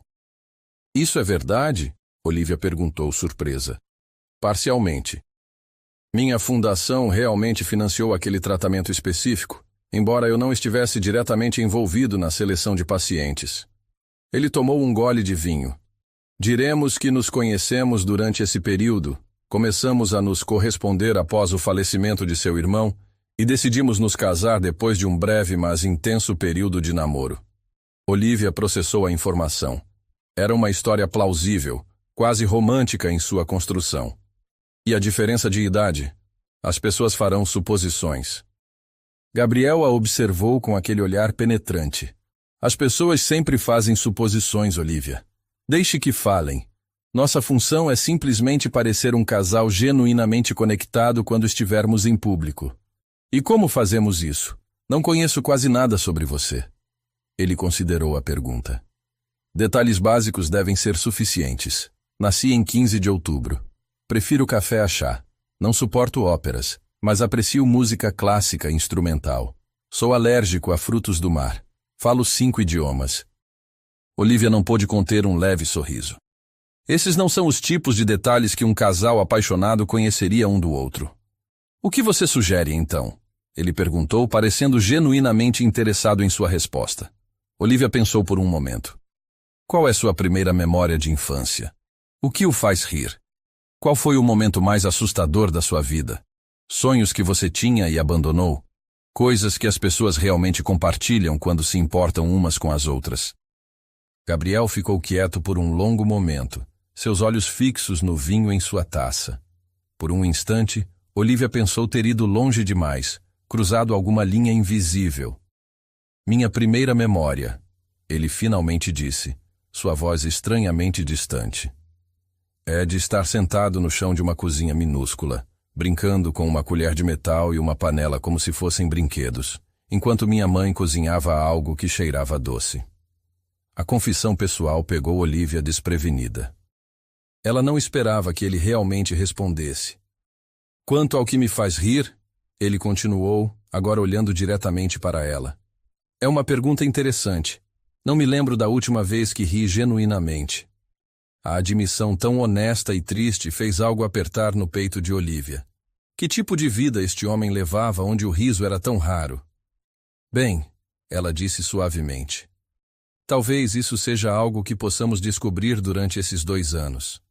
Isso é verdade? Olivia perguntou, surpresa. Parcialmente. Minha fundação realmente financiou aquele tratamento específico, embora eu não estivesse diretamente envolvido na seleção de pacientes. Ele tomou um gole de vinho. Diremos que nos conhecemos durante esse período, começamos a nos corresponder após o falecimento de seu irmão e decidimos nos casar depois de um breve mas intenso período de namoro. Olivia processou a informação. Era uma história plausível, quase romântica em sua construção. E a diferença de idade? As pessoas farão suposições. Gabriel a observou com aquele olhar penetrante. As pessoas sempre fazem suposições, Olivia. Deixe que falem. Nossa função é simplesmente parecer um casal genuinamente conectado quando estivermos em público. E como fazemos isso? Não conheço quase nada sobre você. Ele considerou a pergunta. Detalhes básicos devem ser suficientes. Nasci em 15 de outubro. Prefiro café a chá. Não suporto óperas, mas aprecio música clássica instrumental. Sou alérgico a frutos do mar. Falo 5 idiomas. Olivia não pôde conter um leve sorriso. Esses não são os tipos de detalhes que um casal apaixonado conheceria um do outro. O que você sugere, então? Ele perguntou, parecendo genuinamente interessado em sua resposta. Olivia pensou por um momento. Qual é sua primeira memória de infância? O que o faz rir? Qual foi o momento mais assustador da sua vida? Sonhos que você tinha e abandonou? Coisas que as pessoas realmente compartilham quando se importam umas com as outras. Gabriel ficou quieto por um longo momento, seus olhos fixos no vinho em sua taça. Por um instante, Olivia pensou ter ido longe demais, cruzado alguma linha invisível. Minha primeira memória, ele finalmente disse, sua voz estranhamente distante. É de estar sentado no chão de uma cozinha minúscula, brincando com uma colher de metal e uma panela como se fossem brinquedos, enquanto minha mãe cozinhava algo que cheirava doce. A confissão pessoal pegou Olivia desprevenida. Ela não esperava que ele realmente respondesse. Quanto ao que me faz rir, ele continuou, agora olhando diretamente para ela. É uma pergunta interessante. Não me lembro da última vez que ri genuinamente. A admissão tão honesta e triste fez algo apertar no peito de Olivia. Que tipo de vida este homem levava onde o riso era tão raro? Bem, ela disse suavemente. Talvez isso seja algo que possamos descobrir durante esses 2 anos.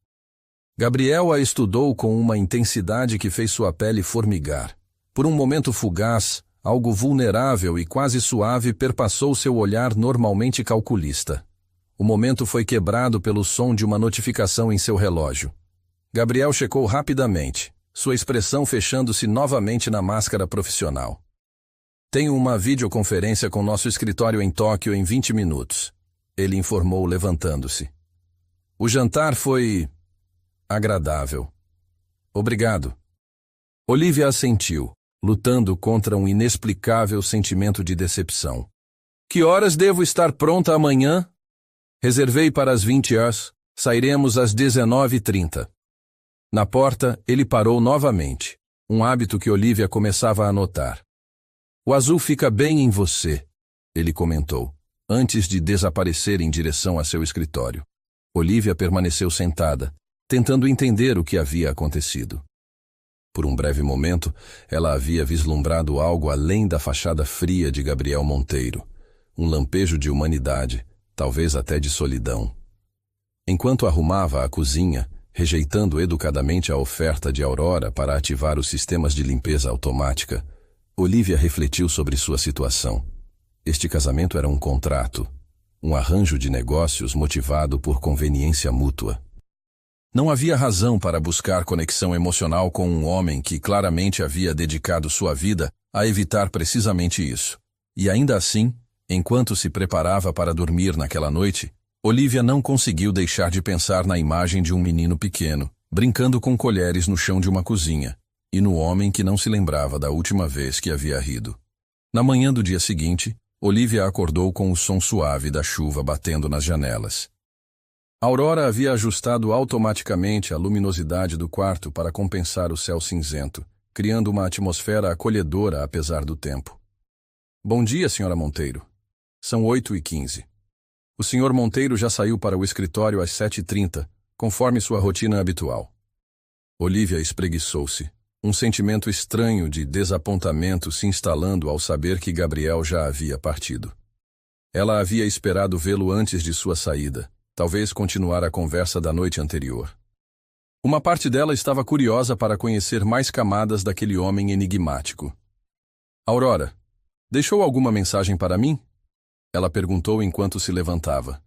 Gabriel a estudou com uma intensidade que fez sua pele formigar. Por um momento fugaz, algo vulnerável e quase suave perpassou seu olhar normalmente calculista. O momento foi quebrado pelo som de uma notificação em seu relógio. Gabriel checou rapidamente, sua expressão fechando-se novamente na máscara profissional. Tenho uma videoconferência com nosso escritório em Tóquio em 20 minutos, ele informou levantando-se. O jantar foi agradável. Obrigado. Olivia assentiu, lutando contra um inexplicável sentimento de decepção. Que horas devo estar pronta amanhã? Reservei para as 20 horas, sairemos às 19h30. Na porta, ele parou novamente, um hábito que Olivia começava a notar. O azul fica bem em você, ele comentou, antes de desaparecer em direção a seu escritório. Olivia permaneceu sentada, tentando entender o que havia acontecido. Por um breve momento, ela havia vislumbrado algo além da fachada fria de Gabriel Monteiro, um lampejo de humanidade, talvez até de solidão. Enquanto arrumava a cozinha, rejeitando educadamente a oferta de Aurora para ativar os sistemas de limpeza automática, Olivia refletiu sobre sua situação. Este casamento era um contrato, um arranjo de negócios motivado por conveniência mútua. Não havia razão para buscar conexão emocional com um homem que claramente havia dedicado sua vida a evitar precisamente isso. E ainda assim, enquanto se preparava para dormir naquela noite, Olivia não conseguiu deixar de pensar na imagem de um menino pequeno, brincando com colheres no chão de uma cozinha, e no homem que não se lembrava da última vez que havia rido. Na manhã do dia seguinte, Olivia acordou com o som suave da chuva batendo nas janelas. Aurora havia ajustado automaticamente a luminosidade do quarto para compensar o céu cinzento, criando uma atmosfera acolhedora apesar do tempo. Bom dia, Sra. Monteiro. São 8h15. O Sr. Monteiro já saiu para o escritório às 7h30, conforme sua rotina habitual. Olivia espreguiçou-se, um sentimento estranho de desapontamento se instalando ao saber que Gabriel já havia partido. Ela havia esperado vê-lo antes de sua saída, talvez continuar a conversa da noite anterior. Uma parte dela estava curiosa para conhecer mais camadas daquele homem enigmático. Aurora, deixou alguma mensagem para mim? Ela perguntou enquanto se levantava.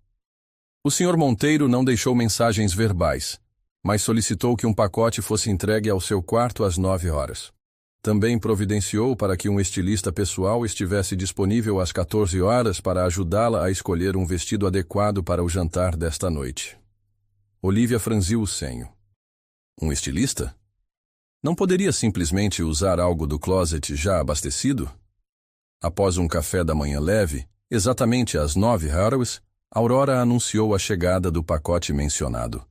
O Sr. Monteiro não deixou mensagens verbais, mas solicitou que um pacote fosse entregue ao seu quarto às 9h. Também providenciou para que um estilista pessoal estivesse disponível às 14h para ajudá-la a escolher um vestido adequado para o jantar desta noite. Olivia franziu o senho. Um estilista? Não poderia simplesmente usar algo do closet já abastecido? Após um café da manhã leve, exatamente às 9h, Aurora anunciou a chegada do pacote mencionado.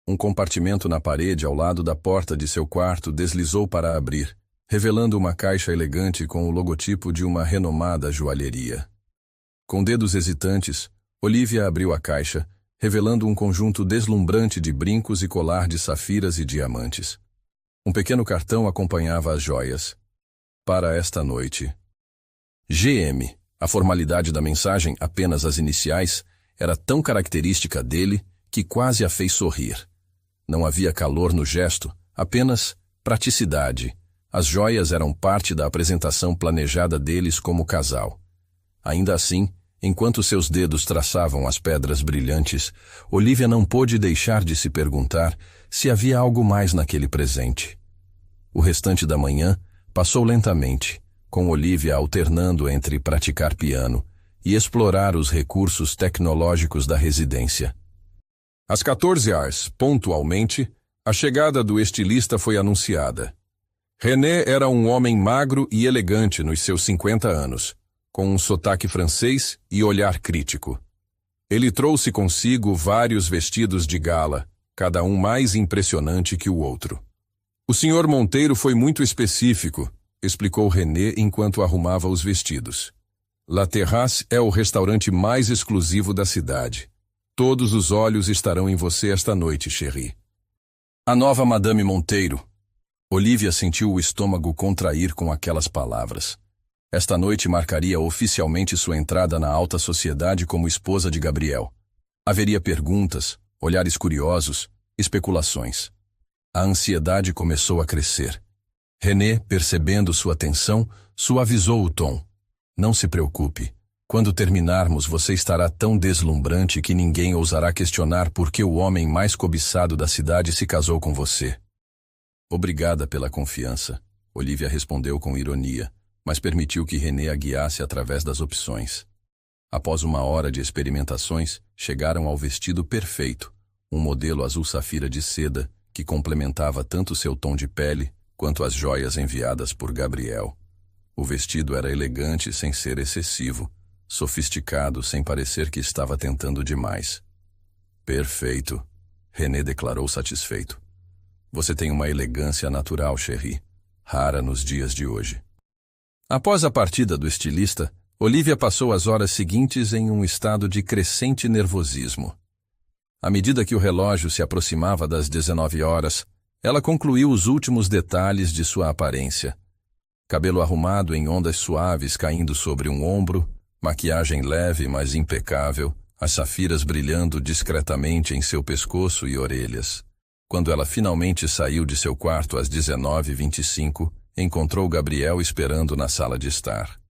Um compartimento na parede ao lado da porta de seu quarto deslizou para abrir, revelando uma caixa elegante com o logotipo de uma renomada joalheria. Com dedos hesitantes, Olivia abriu a caixa, revelando um conjunto deslumbrante de brincos e colar de safiras e diamantes. Um pequeno cartão acompanhava as joias. Para esta noite. GM. A formalidade da mensagem, apenas as iniciais, era tão característica dele que quase a fez sorrir. Não havia calor no gesto, apenas praticidade. As joias eram parte da apresentação planejada deles como casal. Ainda assim, enquanto seus dedos traçavam as pedras brilhantes, Olivia não pôde deixar de se perguntar se havia algo mais naquele presente. O restante da manhã passou lentamente, com Olivia alternando entre praticar piano e explorar os recursos tecnológicos da residência. Às 14h, pontualmente, a chegada do estilista foi anunciada. René era um homem magro e elegante nos seus 50 anos, com um sotaque francês e olhar crítico. Ele trouxe consigo vários vestidos de gala, cada um mais impressionante que o outro. O Sr. Monteiro foi muito específico, explicou René enquanto arrumava os vestidos. La Terrasse é o restaurante mais exclusivo da cidade. Todos os olhos estarão em você esta noite, chérie. A nova Madame Monteiro. Olivia sentiu o estômago contrair com aquelas palavras. Esta noite marcaria oficialmente sua entrada na alta sociedade como esposa de Gabriel. Haveria perguntas, olhares curiosos, especulações. A ansiedade começou a crescer. René, percebendo sua tensão, suavizou o tom. Não se preocupe. Quando terminarmos, você estará tão deslumbrante que ninguém ousará questionar por que o homem mais cobiçado da cidade se casou com você. Obrigada pela confiança, Olivia respondeu com ironia, mas permitiu que René a guiasse através das opções. Após uma hora de experimentações, chegaram ao vestido perfeito, um modelo azul safira de seda que complementava tanto seu tom de pele quanto as joias enviadas por Gabriel. O vestido era elegante sem ser excessivo, sofisticado sem parecer que estava tentando demais. Perfeito, René declarou satisfeito. Você tem uma elegância natural, chérie, rara nos dias de hoje. Após a partida do estilista, Olivia passou as horas seguintes em um estado de crescente nervosismo. À medida que o relógio se aproximava das 19h, ela concluiu os últimos detalhes de sua aparência. Cabelo arrumado em ondas suaves caindo sobre um ombro, maquiagem leve mas impecável, as safiras brilhando discretamente em seu pescoço e orelhas. Quando ela finalmente saiu de seu quarto às 19h25, encontrou Gabriel esperando na sala de estar.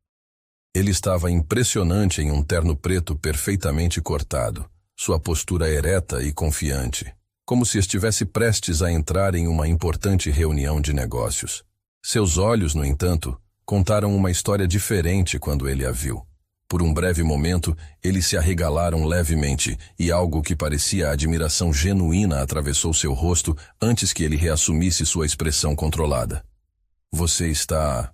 Ele estava impressionante em um terno preto perfeitamente cortado, sua postura ereta e confiante, como se estivesse prestes a entrar em uma importante reunião de negócios. Seus olhos, no entanto, contaram uma história diferente quando ele a viu. Por um breve momento, eles se arregalaram levemente e algo que parecia admiração genuína atravessou seu rosto antes que ele reassumisse sua expressão controlada. Você está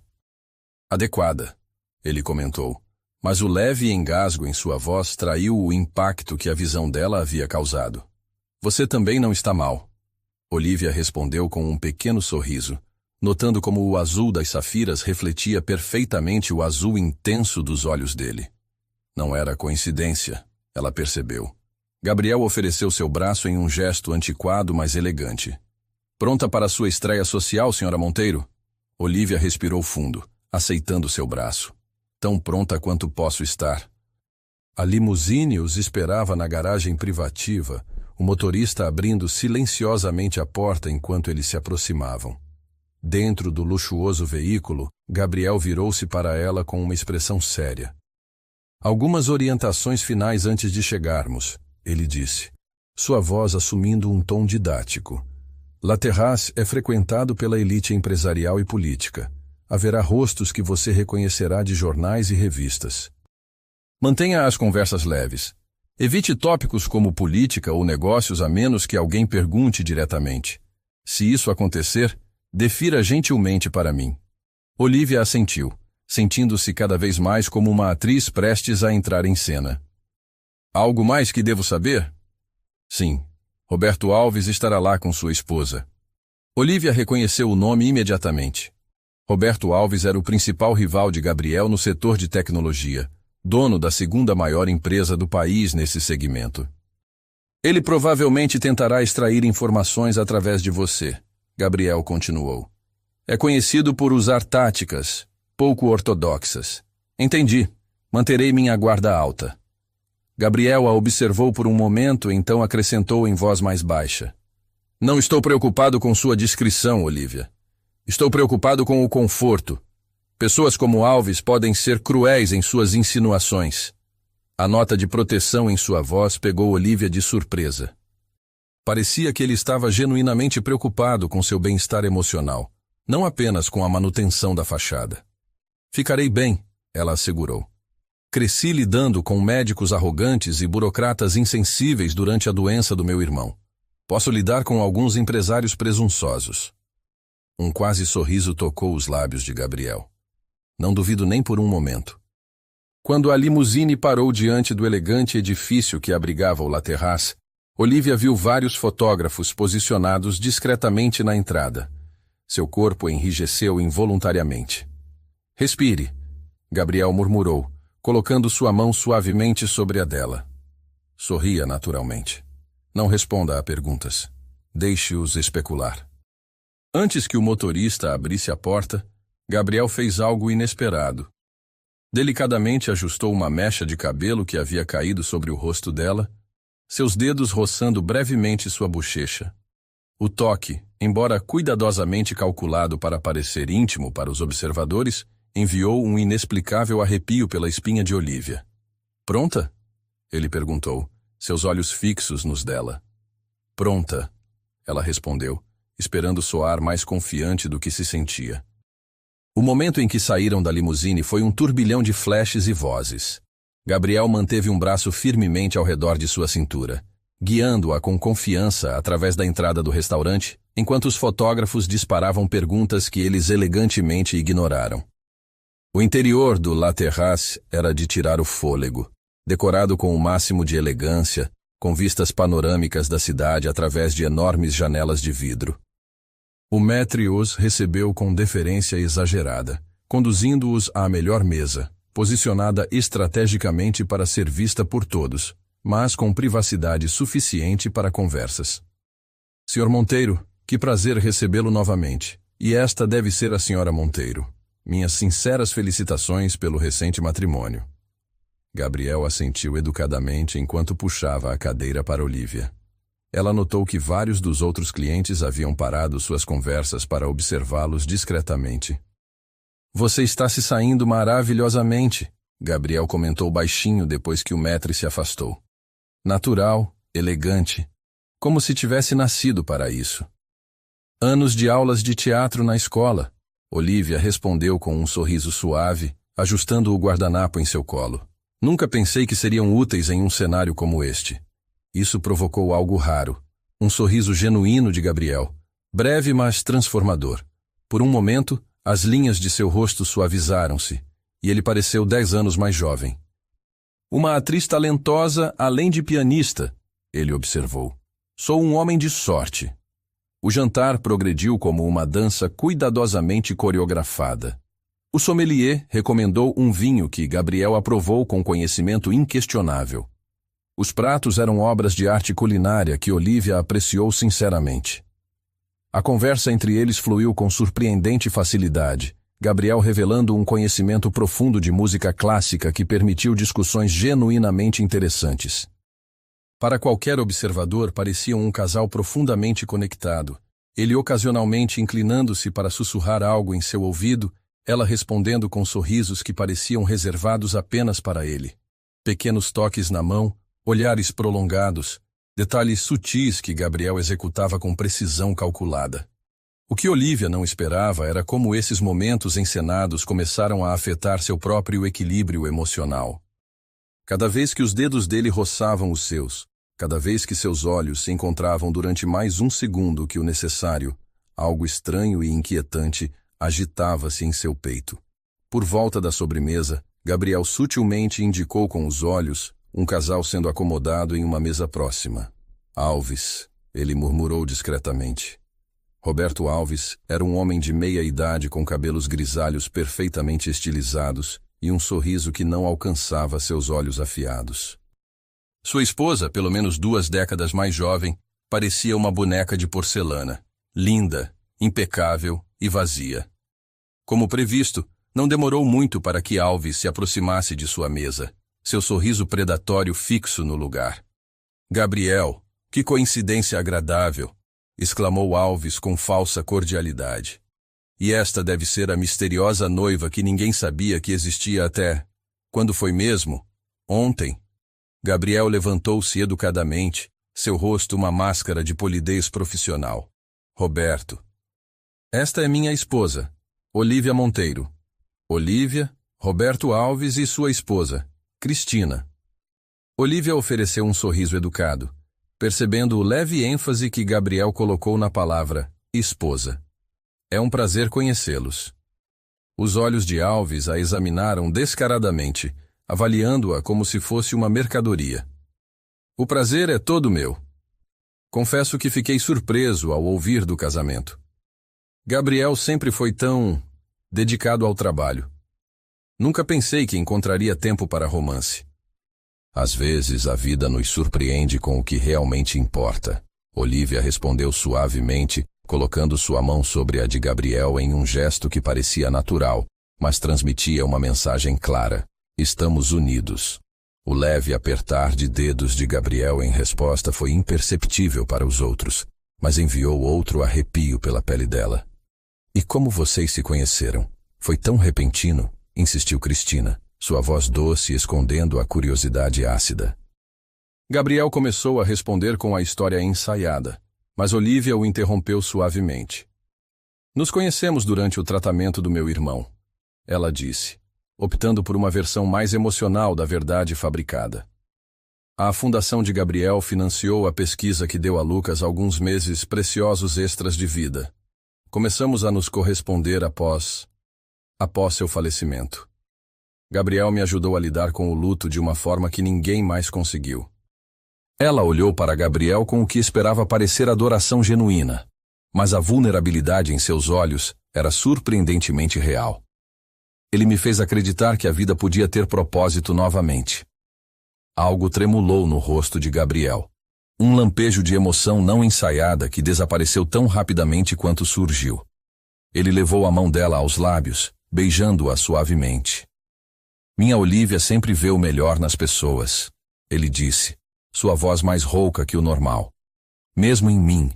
adequada, ele comentou, mas o leve engasgo em sua voz traiu o impacto que a visão dela havia causado. Você também não está mal. Olivia respondeu com um pequeno sorriso, notando como o azul das safiras refletia perfeitamente o azul intenso dos olhos dele. Não era coincidência, ela percebeu. Gabriel ofereceu seu braço em um gesto antiquado, mas elegante. Pronta para sua estreia social, senhora Monteiro? Olivia respirou fundo, aceitando seu braço. Tão pronta quanto posso estar. A limusine os esperava na garagem privativa, o motorista abrindo silenciosamente a porta enquanto eles se aproximavam. Dentro do luxuoso veículo, Gabriel virou-se para ela com uma expressão séria. Algumas orientações finais antes de chegarmos, ele disse, sua voz assumindo um tom didático. La Terrace é frequentado pela elite empresarial e política. Haverá rostos que você reconhecerá de jornais e revistas. Mantenha as conversas leves. Evite tópicos como política ou negócios a menos que alguém pergunte diretamente. Se isso acontecer, defira gentilmente para mim. Olivia assentiu, sentindo-se cada vez mais como uma atriz prestes a entrar em cena. Algo mais que devo saber? Sim, Roberto Alves estará lá com sua esposa. Olivia reconheceu o nome imediatamente. Roberto Alves era o principal rival de Gabriel no setor de tecnologia, dono da segunda maior empresa do país nesse segmento. Ele provavelmente tentará extrair informações através de você, Gabriel continuou. É conhecido por usar táticas pouco ortodoxas. Entendi. Manterei minha guarda alta. Gabriel a observou por um momento, então acrescentou em voz mais baixa. Não estou preocupado com sua discrição, Olivia. Estou preocupado com o conforto. Pessoas como Alves podem ser cruéis em suas insinuações. A nota de proteção em sua voz pegou Olivia de surpresa. Parecia que ele estava genuinamente preocupado com seu bem-estar emocional, não apenas com a manutenção da fachada. Ficarei bem, ela assegurou. Cresci lidando com médicos arrogantes e burocratas insensíveis durante a doença do meu irmão. Posso lidar com alguns empresários presunçosos. Um quase sorriso tocou os lábios de Gabriel. Não duvido nem por um momento. Quando a limusine parou diante do elegante edifício que abrigava o La Terrace, Olivia viu vários fotógrafos posicionados discretamente na entrada. Seu corpo enrijeceu involuntariamente. Respire, Gabriel murmurou, colocando sua mão suavemente sobre a dela. Sorria naturalmente. Não responda a perguntas. Deixe-os especular. Antes que o motorista abrisse a porta, Gabriel fez algo inesperado. Delicadamente ajustou uma mecha de cabelo que havia caído sobre o rosto dela, seus dedos roçando brevemente sua bochecha. O toque, embora cuidadosamente calculado para parecer íntimo para os observadores, enviou um inexplicável arrepio pela espinha de Olivia. Pronta? Ele perguntou, seus olhos fixos nos dela. Pronta, ela respondeu, esperando soar mais confiante do que se sentia. O momento em que saíram da limusine foi um turbilhão de flashes e vozes. Gabriel manteve um braço firmemente ao redor de sua cintura, guiando-a com confiança através da entrada do restaurante, enquanto os fotógrafos disparavam perguntas que eles elegantemente ignoraram. O interior do La Terrace era de tirar o fôlego, decorado com o máximo de elegância, com vistas panorâmicas da cidade através de enormes janelas de vidro. O maître os recebeu com deferência exagerada, conduzindo-os à melhor mesa, posicionada estrategicamente para ser vista por todos, mas com privacidade suficiente para conversas. Sr. Monteiro, que prazer recebê-lo novamente. E esta deve ser a Sra. Monteiro. Minhas sinceras felicitações pelo recente matrimônio. Gabriel assentiu educadamente enquanto puxava a cadeira para Olivia. Ela notou que vários dos outros clientes haviam parado suas conversas para observá-los discretamente. Você está se saindo maravilhosamente, Gabriel comentou baixinho depois que o maître se afastou. Natural, elegante, como se tivesse nascido para isso. Anos de aulas de teatro na escola, Olivia respondeu com um sorriso suave, ajustando o guardanapo em seu colo. Nunca pensei que seriam úteis em um cenário como este. Isso provocou algo raro, um sorriso genuíno de Gabriel, breve mas transformador. Por um momento, as linhas de seu rosto suavizaram-se, e ele pareceu 10 anos mais jovem. Uma atriz talentosa, além de pianista, ele observou. Sou um homem de sorte. O jantar progrediu como uma dança cuidadosamente coreografada. O sommelier recomendou um vinho que Gabriel aprovou com conhecimento inquestionável. Os pratos eram obras de arte culinária que Olivia apreciou sinceramente. A conversa entre eles fluiu com surpreendente facilidade, Gabriel revelando um conhecimento profundo de música clássica que permitiu discussões genuinamente interessantes. Para qualquer observador, pareciam um casal profundamente conectado. Ele ocasionalmente inclinando-se para sussurrar algo em seu ouvido, ela respondendo com sorrisos que pareciam reservados apenas para ele. Pequenos toques na mão, olhares prolongados, detalhes sutis que Gabriel executava com precisão calculada. O que Olivia não esperava era como esses momentos encenados começaram a afetar seu próprio equilíbrio emocional. Cada vez que os dedos dele roçavam os seus, cada vez que seus olhos se encontravam durante mais um segundo que o necessário, algo estranho e inquietante agitava-se em seu peito. Por volta da sobremesa, Gabriel sutilmente indicou com os olhos um casal sendo acomodado em uma mesa próxima. Alves, ele murmurou discretamente. Roberto Alves era um homem de meia idade com cabelos grisalhos perfeitamente estilizados e um sorriso que não alcançava seus olhos afiados. Sua esposa, pelo menos 2 décadas mais jovem, parecia uma boneca de porcelana, linda, impecável e vazia. Como previsto, não demorou muito para que Alves se aproximasse de sua mesa, seu sorriso predatório fixo no lugar. Gabriel, que coincidência agradável! Exclamou Alves com falsa cordialidade. E esta deve ser a misteriosa noiva que ninguém sabia que existia até... Quando foi mesmo? Ontem. Gabriel levantou-se educadamente, seu rosto uma máscara de polidez profissional. Roberto. Esta é minha esposa, Olivia Monteiro. Olivia, Roberto Alves e sua esposa, Cristina. Olivia ofereceu um sorriso educado, percebendo o leve ênfase que Gabriel colocou na palavra esposa. É um prazer conhecê-los. Os olhos de Alves a examinaram descaradamente, avaliando-a como se fosse uma mercadoria. O prazer é todo meu. Confesso que fiquei surpreso ao ouvir do casamento. Gabriel sempre foi tão dedicado ao trabalho. Nunca pensei que encontraria tempo para romance. Às vezes a vida nos surpreende com o que realmente importa. Olivia respondeu suavemente, colocando sua mão sobre a de Gabriel em um gesto que parecia natural, mas transmitia uma mensagem clara. Estamos unidos. O leve apertar de dedos de Gabriel em resposta foi imperceptível para os outros, mas enviou outro arrepio pela pele dela. E como vocês se conheceram? Foi tão repentino, insistiu Cristina, sua voz doce escondendo a curiosidade ácida. Gabriel começou a responder com a história ensaiada, mas Olivia o interrompeu suavemente. Nos conhecemos durante o tratamento do meu irmão, ela disse, optando por uma versão mais emocional da verdade fabricada. A fundação de Gabriel financiou a pesquisa que deu a Lucas alguns meses preciosos extras de vida. Começamos a nos corresponder após seu falecimento. Gabriel me ajudou a lidar com o luto de uma forma que ninguém mais conseguiu. Ela olhou para Gabriel com o que esperava parecer adoração genuína, mas a vulnerabilidade em seus olhos era surpreendentemente real. Ele me fez acreditar que a vida podia ter propósito novamente. Algo tremulou no rosto de Gabriel. Um lampejo de emoção não ensaiada que desapareceu tão rapidamente quanto surgiu. Ele levou a mão dela aos lábios, beijando-a suavemente. Minha Olivia sempre vê o melhor nas pessoas, ele disse, sua voz mais rouca que o normal. Mesmo em mim.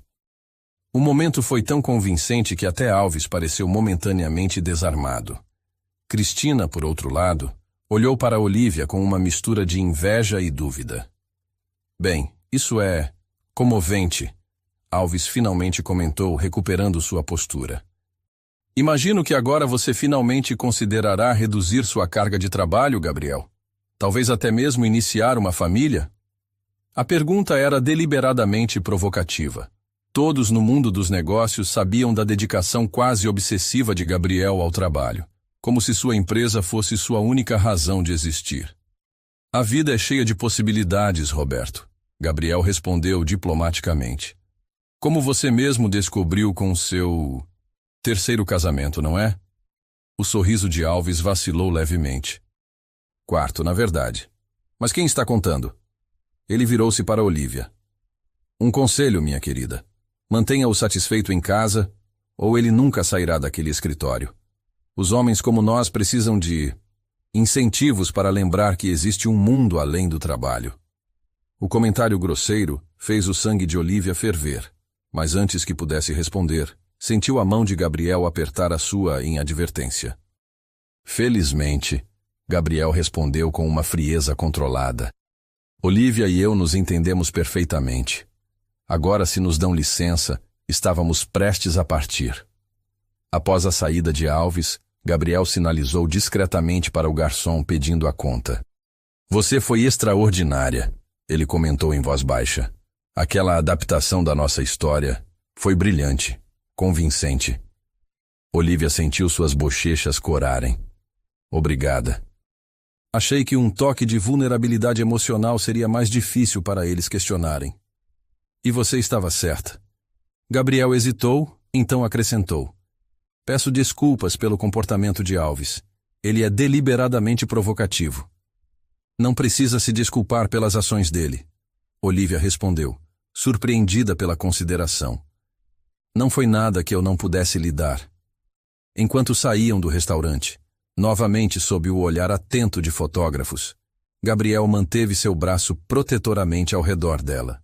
O momento foi tão convincente que até Alves pareceu momentaneamente desarmado. Cristina, por outro lado, olhou para Olivia com uma mistura de inveja e dúvida. Bem, isso é comovente, Alves finalmente comentou, recuperando sua postura. Imagino que agora você finalmente considerará reduzir sua carga de trabalho, Gabriel. Talvez até mesmo iniciar uma família? A pergunta era deliberadamente provocativa. Todos no mundo dos negócios sabiam da dedicação quase obsessiva de Gabriel ao trabalho, como se sua empresa fosse sua única razão de existir. A vida é cheia de possibilidades, Roberto, Gabriel respondeu diplomaticamente. Como você mesmo descobriu com seu terceiro casamento, não é? O sorriso de Alves vacilou levemente. Quarto, na verdade. Mas quem está contando? Ele virou-se para Olivia. Um conselho, minha querida. Mantenha-o satisfeito em casa, ou ele nunca sairá daquele escritório. Os homens como nós precisam de incentivos para lembrar que existe um mundo além do trabalho. O comentário grosseiro fez o sangue de Olivia ferver, mas antes que pudesse responder, sentiu a mão de Gabriel apertar a sua em advertência. Felizmente, Gabriel respondeu com uma frieza controlada. Olivia e eu nos entendemos perfeitamente. Agora, se nos dão licença, estávamos prestes a partir. Após a saída de Alves, Gabriel sinalizou discretamente para o garçom pedindo a conta. Você foi extraordinária, ele comentou em voz baixa. Aquela adaptação da nossa história foi brilhante, convincente. Olivia sentiu suas bochechas corarem. Obrigada. Achei que um toque de vulnerabilidade emocional seria mais difícil para eles questionarem. E você estava certa. Gabriel hesitou, então acrescentou. Peço desculpas pelo comportamento de Alves. Ele é deliberadamente provocativo. Não precisa se desculpar pelas ações dele. Olivia respondeu, surpreendida pela consideração. Não foi nada que eu não pudesse lhe dar. Enquanto saíam do restaurante, novamente sob o olhar atento de fotógrafos, Gabriel manteve seu braço protetoramente ao redor dela.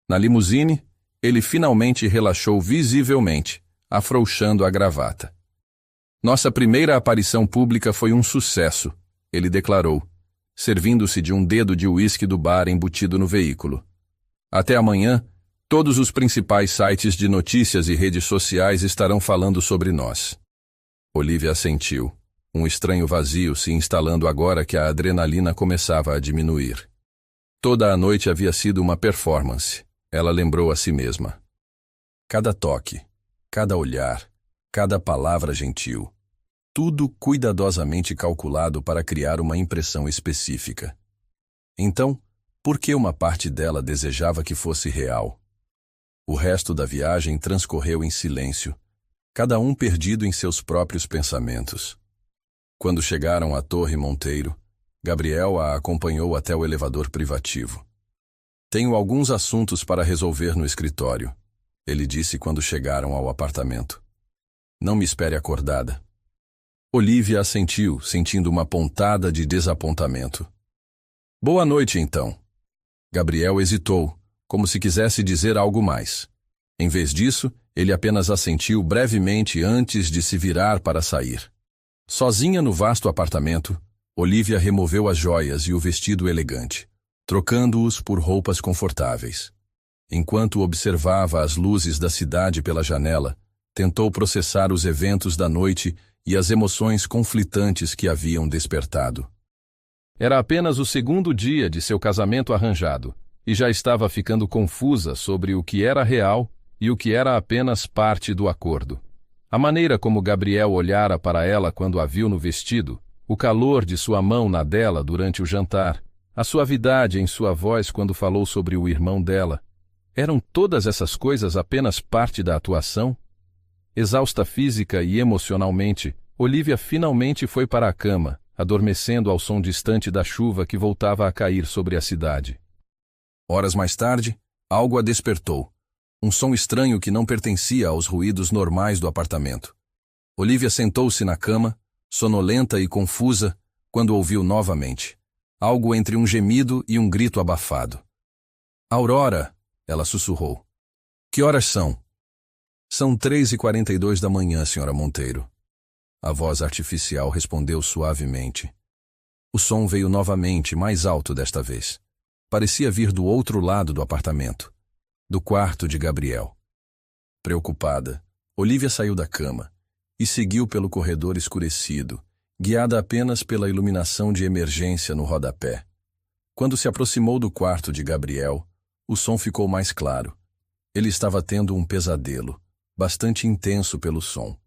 Na limusine, ele finalmente relaxou visivelmente, afrouxando a gravata. Nossa primeira aparição pública foi um sucesso, ele declarou, servindo-se de um dedo de uísque do bar embutido no veículo. Até amanhã, todos os principais sites de notícias e redes sociais estarão falando sobre nós. Olivia assentiu, um estranho vazio se instalando agora que a adrenalina começava a diminuir. Toda a noite havia sido uma performance, ela lembrou a si mesma. Cada toque, cada olhar, cada palavra gentil, tudo cuidadosamente calculado para criar uma impressão específica. Então, por que uma parte dela desejava que fosse real? O resto da viagem transcorreu em silêncio, cada um perdido em seus próprios pensamentos. Quando chegaram à Torre Monteiro, Gabriel a acompanhou até o elevador privativo. Tenho alguns assuntos para resolver no escritório, ele disse quando chegaram ao apartamento. Não me espere acordada. Olivia assentiu, sentindo uma pontada de desapontamento. Boa noite, então. Gabriel hesitou, como se quisesse dizer algo mais. Em vez disso, ele apenas assentiu brevemente antes de se virar para sair. Sozinha no vasto apartamento, Olivia removeu as joias e o vestido elegante, trocando-os por roupas confortáveis. Enquanto observava as luzes da cidade pela janela, tentou processar os eventos da noite e as emoções conflitantes que haviam despertado. Era apenas o segundo dia de seu casamento arranjado, e já estava ficando confusa sobre o que era real e o que era apenas parte do acordo. A maneira como Gabriel olhara para ela quando a viu no vestido, o calor de sua mão na dela durante o jantar, a suavidade em sua voz quando falou sobre o irmão dela, eram todas essas coisas apenas parte da atuação? Exausta física e emocionalmente, Olivia finalmente foi para a cama, adormecendo ao som distante da chuva que voltava a cair sobre a cidade. Horas mais tarde, algo a despertou. Um som estranho que não pertencia aos ruídos normais do apartamento. Olivia sentou-se na cama, sonolenta e confusa, quando ouviu novamente algo entre um gemido e um grito abafado. Aurora, ela sussurrou. Que horas são? São 3h42 da manhã, senhora Monteiro. A voz artificial respondeu suavemente. O som veio novamente, mais alto desta vez. Parecia vir do outro lado do apartamento, do quarto de Gabriel. Preocupada, Olivia saiu da cama e seguiu pelo corredor escurecido, guiada apenas pela iluminação de emergência no rodapé. Quando se aproximou do quarto de Gabriel, o som ficou mais claro. Ele estava tendo um pesadelo, bastante intenso pelo som.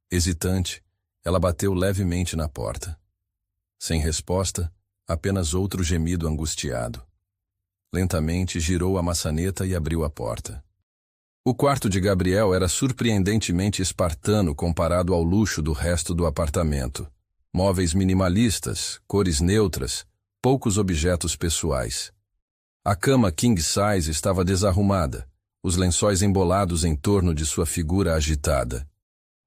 Hesitante, ela bateu levemente na porta. Sem resposta, apenas outro gemido angustiado. Lentamente girou a maçaneta e abriu a porta. O quarto de Gabriel era surpreendentemente espartano comparado ao luxo do resto do apartamento. Móveis minimalistas, cores neutras, poucos objetos pessoais. A cama king size estava desarrumada, os lençóis embolados em torno de sua figura agitada.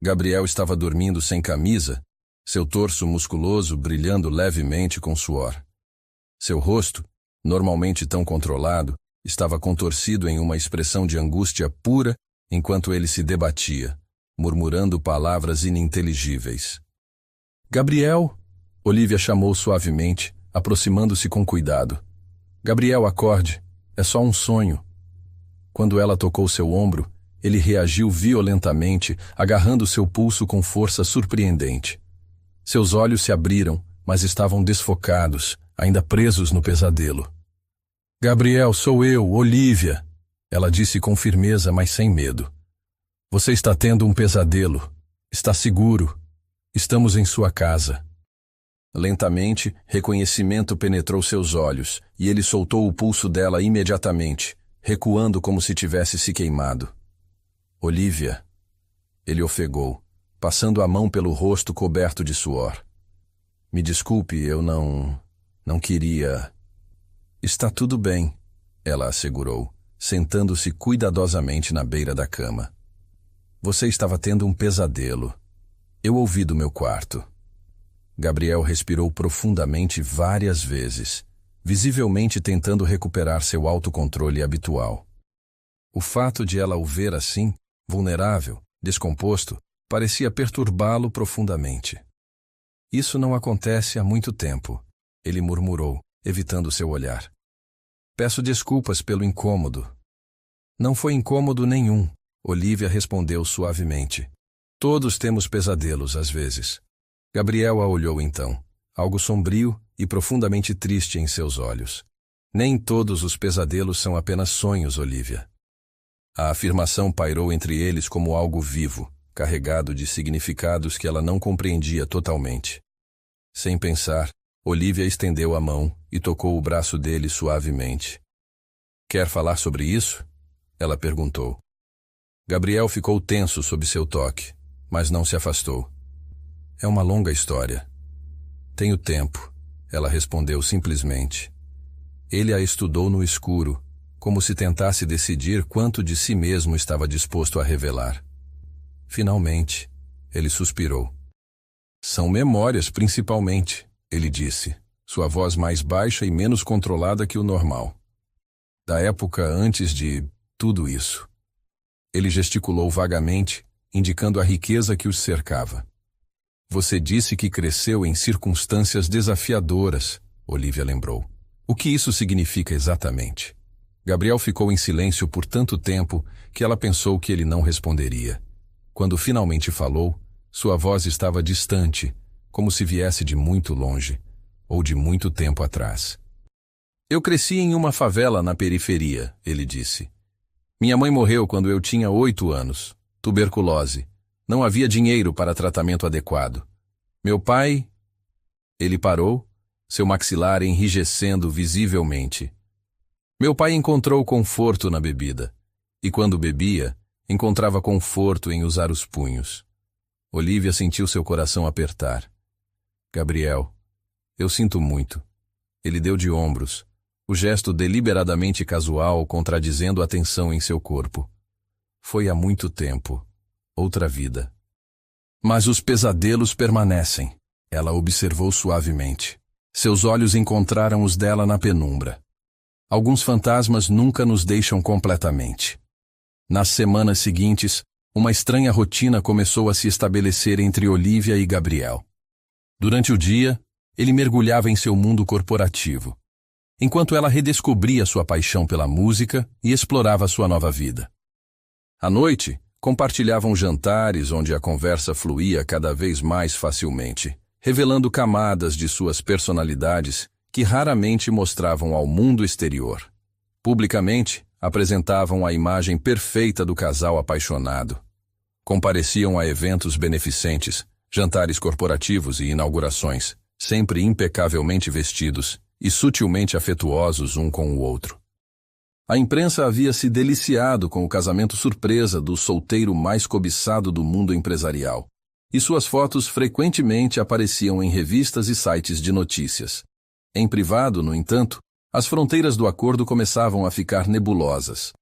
Gabriel estava dormindo sem camisa, seu torso musculoso brilhando levemente com suor. Seu rosto, normalmente tão controlado, estava contorcido em uma expressão de angústia pura enquanto ele se debatia, murmurando palavras ininteligíveis. Gabriel, Olivia chamou suavemente, aproximando-se com cuidado. Gabriel, acorde, é só um sonho. Quando ela tocou seu ombro, ele reagiu violentamente, agarrando seu pulso com força surpreendente. Seus olhos se abriram, mas estavam desfocados, ainda presos no pesadelo. Gabriel, sou eu, Olivia, ela disse com firmeza, mas sem medo. Você está tendo um pesadelo. Está seguro. Estamos em sua casa. Lentamente, reconhecimento penetrou seus olhos, e ele soltou o pulso dela imediatamente, recuando como se tivesse se queimado. Olivia. Ele ofegou, passando a mão pelo rosto coberto de suor. Me desculpe, eu não queria... Está tudo bem, ela assegurou, sentando-se cuidadosamente na beira da cama. Você estava tendo um pesadelo. Eu ouvi do meu quarto. Gabriel respirou profundamente várias vezes, visivelmente tentando recuperar seu autocontrole habitual. O fato de ela o ver assim, vulnerável, descomposto, parecia perturbá-lo profundamente. Isso não acontece há muito tempo, ele murmurou, evitando seu olhar. Peço desculpas pelo incômodo. Não foi incômodo nenhum, Olivia respondeu suavemente. Todos temos pesadelos às vezes. Gabriel a olhou então, algo sombrio e profundamente triste em seus olhos. Nem todos os pesadelos são apenas sonhos, Olivia. A afirmação pairou entre eles como algo vivo, carregado de significados que ela não compreendia totalmente. Sem pensar, Olivia estendeu a mão e tocou o braço dele suavemente. Quer falar sobre isso? Ela perguntou. Gabriel ficou tenso sob seu toque, mas não se afastou. É uma longa história. Tenho tempo, ela respondeu simplesmente. Ele a estudou no escuro, como se tentasse decidir quanto de si mesmo estava disposto a revelar. Finalmente, ele suspirou. São memórias, principalmente, ele disse, sua voz mais baixa e menos controlada que o normal. Da época antes de tudo isso. Ele gesticulou vagamente, indicando a riqueza que os cercava. Você disse que cresceu em circunstâncias desafiadoras, Olivia lembrou. O que isso significa exatamente? Gabriel ficou em silêncio por tanto tempo que ela pensou que ele não responderia. Quando finalmente falou, sua voz estava distante, como se viesse de muito longe, ou de muito tempo atrás. Eu cresci em uma favela na periferia, ele disse. Minha mãe morreu quando eu tinha 8 anos, tuberculose. Não havia dinheiro para tratamento adequado. Meu pai... Ele parou, seu maxilar enrijecendo visivelmente. Meu pai encontrou conforto na bebida, e quando bebia, encontrava conforto em usar os punhos. Olivia sentiu seu coração apertar. Gabriel, eu sinto muito. Ele deu de ombros, o gesto deliberadamente casual contradizendo a tensão em seu corpo. Foi há muito tempo, outra vida. Mas os pesadelos permanecem, Ela observou suavemente. Seus olhos encontraram os dela na penumbra. Alguns fantasmas nunca nos deixam completamente. Nas semanas seguintes, uma estranha rotina começou a se estabelecer entre Olivia e Gabriel. Durante o dia, ele mergulhava em seu mundo corporativo, enquanto ela redescobria sua paixão pela música e explorava sua nova vida. À noite, compartilhavam jantares onde a conversa fluía cada vez mais facilmente, revelando camadas de suas personalidades que raramente mostravam ao mundo exterior. Publicamente, apresentavam a imagem perfeita do casal apaixonado. Compareciam a eventos beneficentes, jantares corporativos e inaugurações, sempre impecavelmente vestidos e sutilmente afetuosos um com o outro. A imprensa havia se deliciado com o casamento surpresa do solteiro mais cobiçado do mundo empresarial, e suas fotos frequentemente apareciam em revistas e sites de notícias. Em privado, no entanto, as fronteiras do acordo começavam a ficar nebulosas.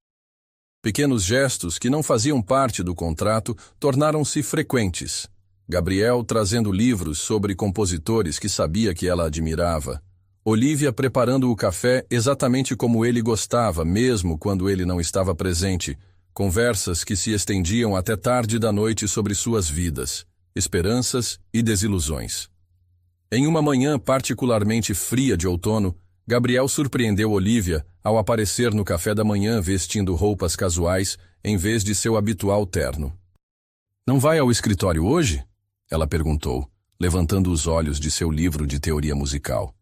Pequenos gestos que não faziam parte do contrato tornaram-se frequentes. Gabriel trazendo livros sobre compositores que sabia que ela admirava. Olivia preparando o café exatamente como ele gostava, mesmo quando ele não estava presente. Conversas que se estendiam até tarde da noite sobre suas vidas, esperanças e desilusões. Em uma manhã particularmente fria de outono, Gabriel surpreendeu Olivia ao aparecer no café da manhã vestindo roupas casuais em vez de seu habitual terno. "Não vai ao escritório hoje?" ela perguntou, levantando os olhos de seu livro de teoria musical.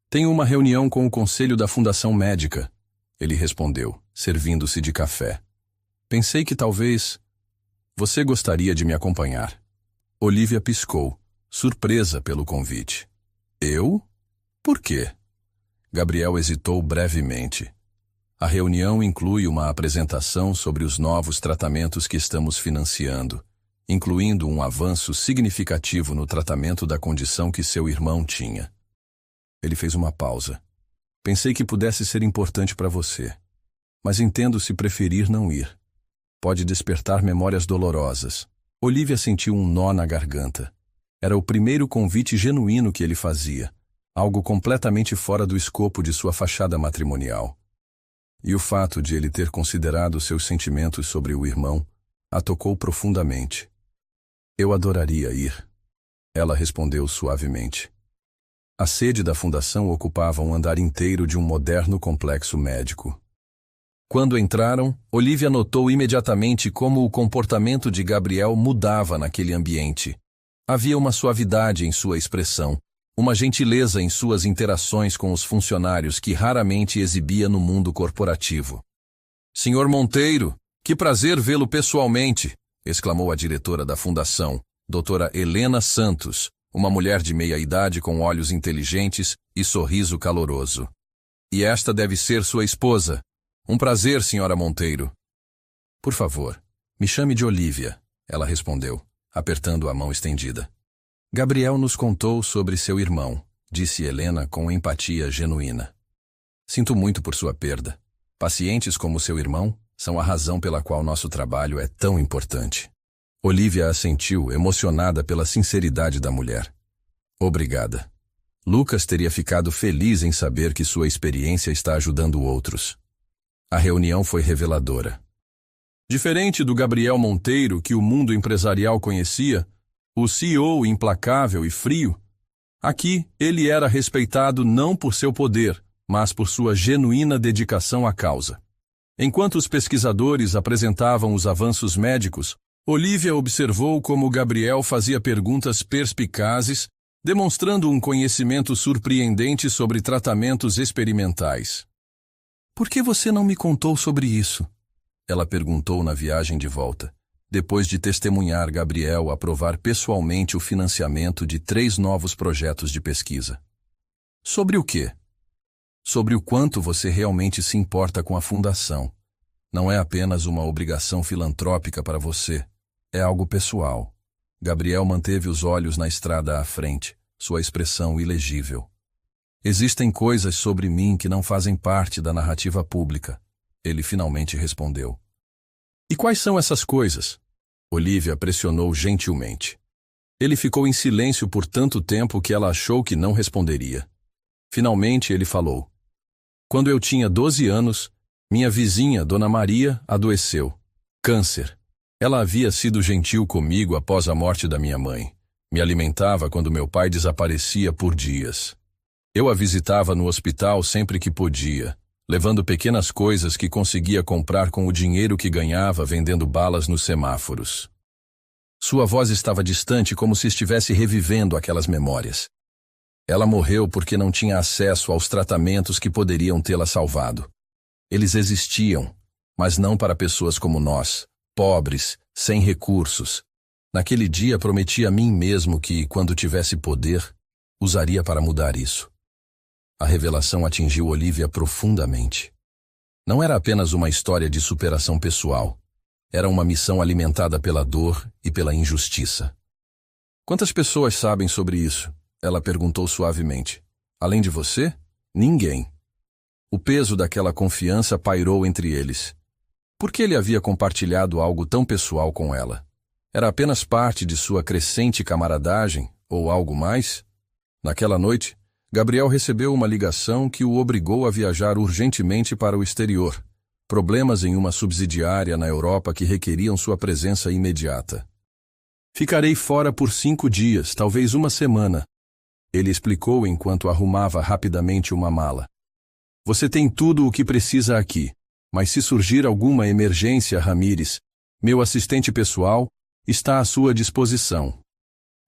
"Tenho uma reunião com o conselho da Fundação Médica", ele respondeu, servindo-se de café. "Pensei que talvez você gostaria de me acompanhar." Olivia piscou, surpresa pelo convite. "Eu? Por quê?" Gabriel hesitou brevemente. "A reunião inclui uma apresentação sobre os novos tratamentos que estamos financiando, incluindo um avanço significativo no tratamento da condição que seu irmão tinha." Ele fez uma pausa. "Pensei que pudesse ser importante para você, mas entendo se preferir não ir. Pode despertar memórias dolorosas." Olivia sentiu um nó na garganta. Era o primeiro convite genuíno que ele fazia, algo completamente fora do escopo de sua fachada matrimonial. E o fato de ele ter considerado seus sentimentos sobre o irmão a tocou profundamente. "Eu adoraria ir", ela respondeu suavemente. A sede da fundação ocupava um andar inteiro de um moderno complexo médico. Quando entraram, Olivia notou imediatamente como o comportamento de Gabriel mudava naquele ambiente. Havia uma suavidade em sua expressão, uma gentileza em suas interações com os funcionários que raramente exibia no mundo corporativo. "Senhor Monteiro, que prazer vê-lo pessoalmente", exclamou a diretora da fundação, doutora Helena Santos, uma mulher de meia-idade com olhos inteligentes e sorriso caloroso. "E esta deve ser sua esposa. Um prazer, senhora Monteiro." "Por favor, me chame de Olivia", ela respondeu, apertando a mão estendida. "Gabriel nos contou sobre seu irmão", disse Helena com empatia genuína. "Sinto muito por sua perda. Pacientes como seu irmão são a razão pela qual nosso trabalho é tão importante." Olivia assentiu, emocionada pela sinceridade da mulher. "Obrigada. Lucas teria ficado feliz em saber que sua experiência está ajudando outros." A reunião foi reveladora. Diferente do Gabriel Monteiro que o mundo empresarial conhecia, o CEO implacável e frio, aqui ele era respeitado não por seu poder, mas por sua genuína dedicação à causa. Enquanto os pesquisadores apresentavam os avanços médicos, Olivia observou como Gabriel fazia perguntas perspicazes, demonstrando um conhecimento surpreendente sobre tratamentos experimentais. "Por que você não me contou sobre isso?" ela perguntou na viagem de volta, depois de testemunhar Gabriel aprovar pessoalmente o financiamento de 3 novos projetos de pesquisa. "Sobre o quê?" "Sobre o quanto você realmente se importa com a fundação. Não é apenas uma obrigação filantrópica para você, é algo pessoal." Gabriel manteve os olhos na estrada à frente, sua expressão ilegível. "Existem coisas sobre mim que não fazem parte da narrativa pública", ele finalmente respondeu. "E quais são essas coisas?" Olivia pressionou gentilmente. Ele ficou em silêncio por tanto tempo que ela achou que não responderia. Finalmente ele falou. Quando eu tinha 12 anos, minha vizinha, Dona Maria, adoeceu. Câncer. Ela havia sido gentil comigo após a morte da minha mãe. Me alimentava quando meu pai desaparecia por dias. Eu a visitava no hospital sempre que podia, levando pequenas coisas que conseguia comprar com o dinheiro que ganhava vendendo balas nos semáforos. Sua voz estava distante, como se estivesse revivendo aquelas memórias. Ela morreu porque não tinha acesso aos tratamentos que poderiam tê-la salvado. Eles existiam, mas não para pessoas como nós, pobres, sem recursos. Naquele dia prometi a mim mesmo que, quando tivesse poder, usaria para mudar isso. A revelação atingiu Olivia profundamente. Não era apenas uma história de superação pessoal. Era uma missão alimentada pela dor e pela injustiça. Quantas pessoas sabem sobre isso? Ela perguntou suavemente. Além de você? Ninguém. O peso daquela confiança pairou entre eles. Por que ele havia compartilhado algo tão pessoal com ela? Era apenas parte de sua crescente camaradagem, ou algo mais? Naquela noite, Gabriel recebeu uma ligação que o obrigou a viajar urgentemente para o exterior. Problemas em uma subsidiária na Europa que requeriam sua presença imediata. Ficarei fora por 5 dias, talvez uma semana. Ele explicou enquanto arrumava rapidamente uma mala. Você tem tudo o que precisa aqui, mas se surgir alguma emergência, Ramírez, meu assistente pessoal, está à sua disposição.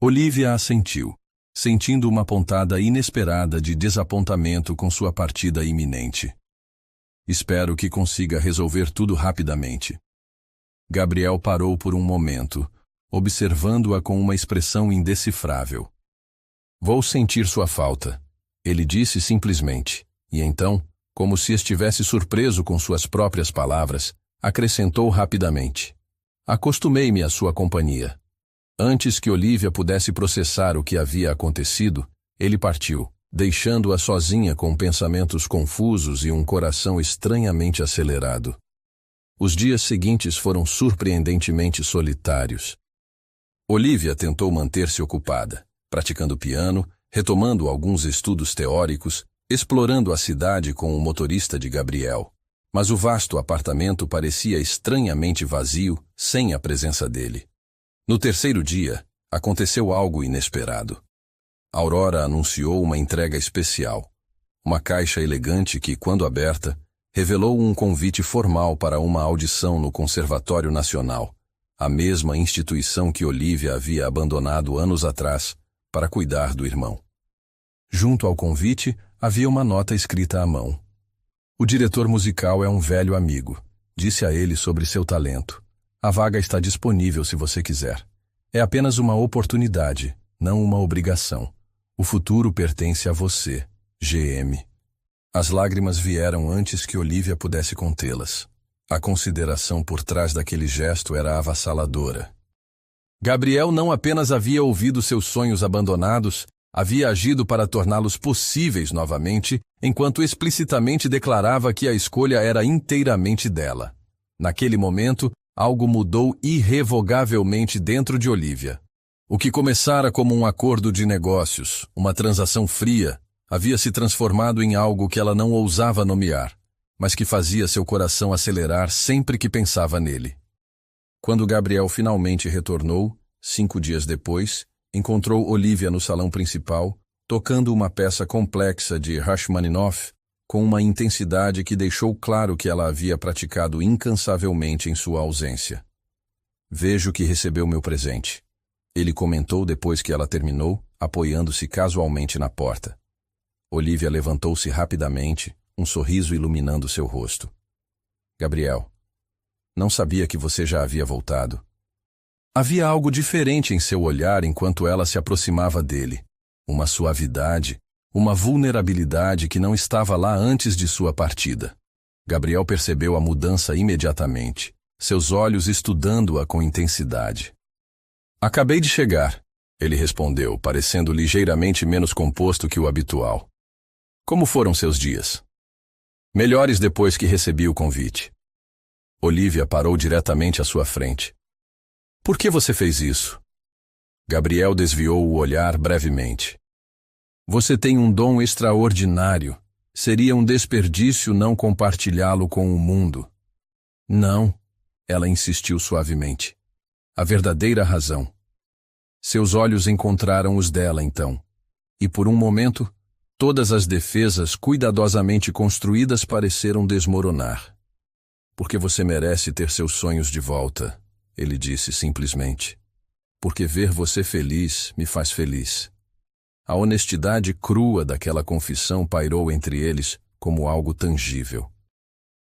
Olivia assentiu, sentindo uma pontada inesperada de desapontamento com sua partida iminente. Espero que consiga resolver tudo rapidamente. Gabriel parou por um momento, observando-a com uma expressão indecifrável. Vou sentir sua falta, ele disse simplesmente, e então, como se estivesse surpreso com suas próprias palavras, acrescentou rapidamente. Acostumei-me à sua companhia. Antes que Olivia pudesse processar o que havia acontecido, ele partiu, deixando-a sozinha com pensamentos confusos e um coração estranhamente acelerado. Os dias seguintes foram surpreendentemente solitários. Olivia tentou manter-se ocupada, praticando piano, retomando alguns estudos teóricos, explorando a cidade com o motorista de Gabriel. Mas o vasto apartamento parecia estranhamente vazio, sem a presença dele. No terceiro dia, aconteceu algo inesperado. Aurora anunciou uma entrega especial. Uma caixa elegante que, quando aberta, revelou um convite formal para uma audição no Conservatório Nacional, a mesma instituição que Olivia havia abandonado anos atrás para cuidar do irmão. Junto ao convite, havia uma nota escrita à mão. O diretor musical é um velho amigo. Disse a ele sobre seu talento. A vaga está disponível se você quiser. É apenas uma oportunidade, não uma obrigação. O futuro pertence a você, GM. As lágrimas vieram antes que Olivia pudesse contê-las. A consideração por trás daquele gesto era avassaladora. Gabriel não apenas havia ouvido seus sonhos abandonados, havia agido para torná-los possíveis novamente, enquanto explicitamente declarava que a escolha era inteiramente dela. Naquele momento, algo mudou irrevogavelmente dentro de Olivia. O que começara como um acordo de negócios, uma transação fria, havia se transformado em algo que ela não ousava nomear, mas que fazia seu coração acelerar sempre que pensava nele. Quando Gabriel finalmente retornou, 5 dias depois, encontrou Olivia no salão principal, tocando uma peça complexa de Rachmaninoff com uma intensidade que deixou claro que ela havia praticado incansavelmente em sua ausência. Vejo que recebeu meu presente. Ele comentou depois que ela terminou, apoiando-se casualmente na porta. Olivia levantou-se rapidamente, um sorriso iluminando seu rosto. Gabriel, não sabia que você já havia voltado. Havia algo diferente em seu olhar enquanto ela se aproximava dele. Uma suavidade, uma vulnerabilidade que não estava lá antes de sua partida. Gabriel percebeu a mudança imediatamente, seus olhos estudando-a com intensidade. Acabei de chegar, ele respondeu, parecendo ligeiramente menos composto que o habitual. Como foram seus dias? Melhores depois que recebi o convite. Olivia parou diretamente à sua frente. Por que você fez isso? Gabriel desviou o olhar brevemente. Você tem um dom extraordinário. Seria um desperdício não compartilhá-lo com o mundo. Não, ela insistiu suavemente. A verdadeira razão. Seus olhos encontraram os dela então. E por um momento, todas as defesas cuidadosamente construídas pareceram desmoronar. Porque você merece ter seus sonhos de volta, ele disse simplesmente. Porque ver você feliz me faz feliz. A honestidade crua daquela confissão pairou entre eles como algo tangível.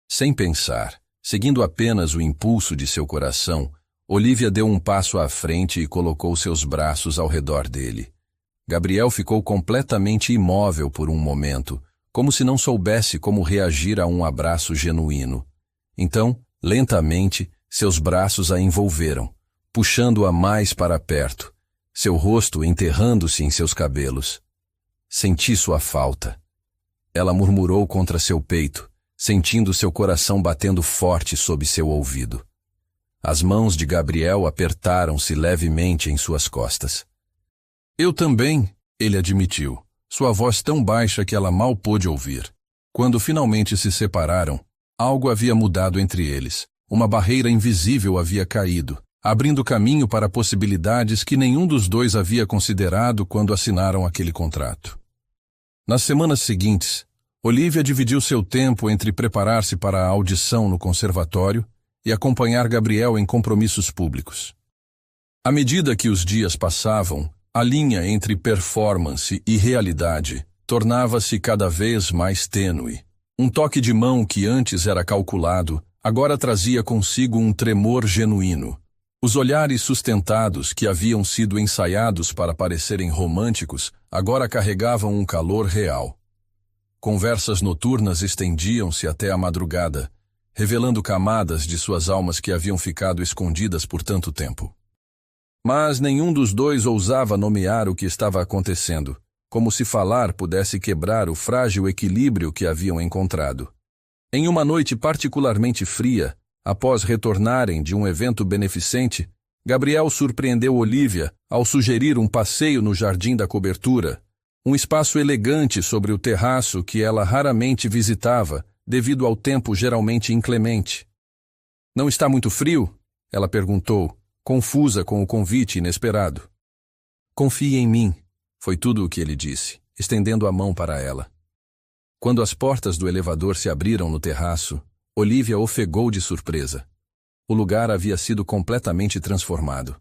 Sem pensar, seguindo apenas o impulso de seu coração, Olivia deu um passo à frente e colocou seus braços ao redor dele. Gabriel ficou completamente imóvel por um momento, como se não soubesse como reagir a um abraço genuíno. Então, lentamente, seus braços a envolveram, puxando-a mais para perto, seu rosto enterrando-se em seus cabelos. Senti sua falta. Ela murmurou contra seu peito, sentindo seu coração batendo forte sob seu ouvido. As mãos de Gabriel apertaram-se levemente em suas costas. Eu também, ele admitiu, sua voz tão baixa que ela mal pôde ouvir. Quando finalmente se separaram, algo havia mudado entre eles. Uma barreira invisível havia caído, abrindo caminho para possibilidades que nenhum dos dois havia considerado quando assinaram aquele contrato. Nas semanas seguintes, Olivia dividiu seu tempo entre preparar-se para a audição no conservatório e acompanhar Gabriel em compromissos públicos. À medida que os dias passavam, a linha entre performance e realidade tornava-se cada vez mais tênue. Um toque de mão que antes era calculado, agora trazia consigo um tremor genuíno. Os olhares sustentados que haviam sido ensaiados para parecerem românticos, agora carregavam um calor real. Conversas noturnas estendiam-se até a madrugada, revelando camadas de suas almas que haviam ficado escondidas por tanto tempo. Mas nenhum dos dois ousava nomear o que estava acontecendo, como se falar pudesse quebrar o frágil equilíbrio que haviam encontrado. Em uma noite particularmente fria, após retornarem de um evento beneficente, Gabriel surpreendeu Olivia ao sugerir um passeio no Jardim da Cobertura, um espaço elegante sobre o terraço que ela raramente visitava, devido ao tempo geralmente inclemente. Não está muito frio? Ela perguntou, confusa com o convite inesperado. Confie em mim, foi tudo o que ele disse, estendendo a mão para ela. Quando as portas do elevador se abriram no terraço, Olivia ofegou de surpresa. O lugar havia sido completamente transformado.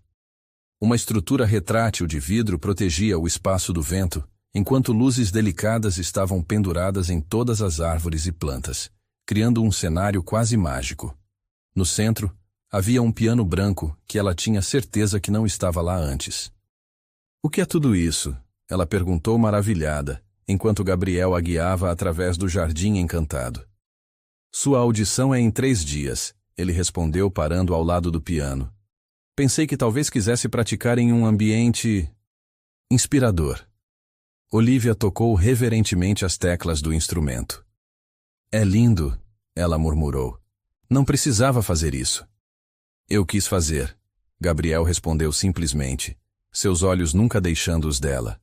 Uma estrutura retrátil de vidro protegia o espaço do vento, enquanto luzes delicadas estavam penduradas em todas as árvores e plantas, criando um cenário quase mágico. No centro, havia um piano branco que ela tinha certeza que não estava lá antes. O que é tudo isso? Ela perguntou maravilhada, enquanto Gabriel a guiava através do jardim encantado. Sua audição é em 3 dias, ele respondeu parando ao lado do piano. Pensei que talvez quisesse praticar em um ambiente inspirador. Olivia tocou reverentemente as teclas do instrumento. É lindo, ela murmurou. Não precisava fazer isso. Eu quis fazer, Gabriel respondeu simplesmente, seus olhos nunca deixando os dela.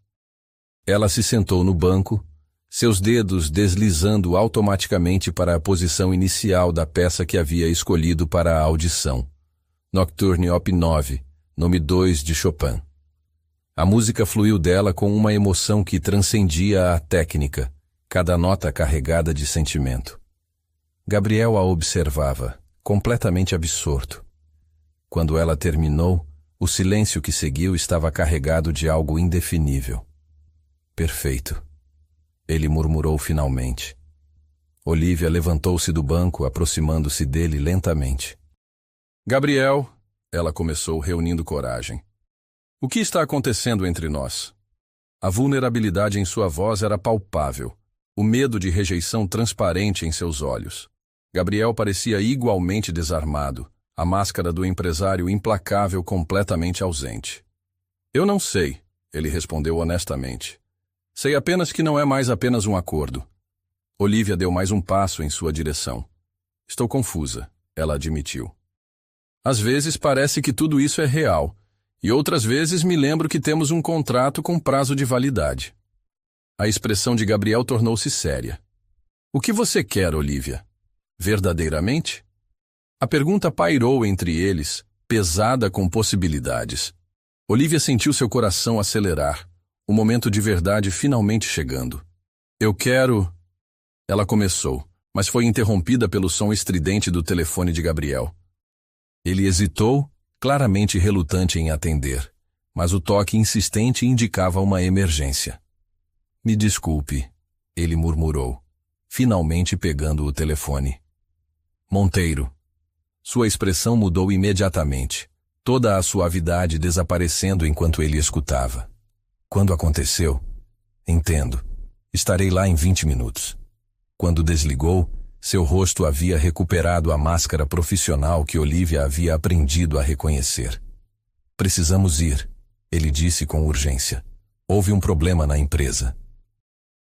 Ela se sentou no banco, seus dedos deslizando automaticamente para a posição inicial da peça que havia escolhido para a audição. Nocturne Op. 9, nome 2 de Chopin. A música fluiu dela com uma emoção que transcendia a técnica, cada nota carregada de sentimento. Gabriel a observava, completamente absorto. Quando ela terminou, o silêncio que seguiu estava carregado de algo indefinível. Perfeito. Ele murmurou finalmente. Olivia levantou-se do banco, aproximando-se dele lentamente. Gabriel, ela começou reunindo coragem. O que está acontecendo entre nós? A vulnerabilidade em sua voz era palpável, o medo de rejeição transparente em seus olhos. Gabriel parecia igualmente desarmado, a máscara do empresário implacável completamente ausente. Eu não sei, ele respondeu honestamente. Sei apenas que não é mais apenas um acordo. Olivia deu mais um passo em sua direção. Estou confusa, ela admitiu. Às vezes parece que tudo isso é real, E outras vezes me lembro que temos um contrato com prazo de validade. A expressão de Gabriel tornou-se séria. O que você quer, Olivia? Verdadeiramente? A pergunta pairou entre eles, pesada com possibilidades. Olivia sentiu seu coração acelerar, o momento de verdade finalmente chegando. Eu quero... Ela começou, mas foi interrompida pelo som estridente do telefone de Gabriel. Ele hesitou, claramente relutante em atender, mas o toque insistente indicava uma emergência. Me desculpe, ele murmurou, finalmente pegando o telefone. Monteiro. Sua expressão mudou imediatamente, toda a suavidade desaparecendo enquanto ele escutava. Quando aconteceu? Entendo. Estarei lá em 20 minutos. Quando desligou, seu rosto havia recuperado a máscara profissional que Olivia havia aprendido a reconhecer. Precisamos ir, ele disse com urgência. Houve um problema na empresa.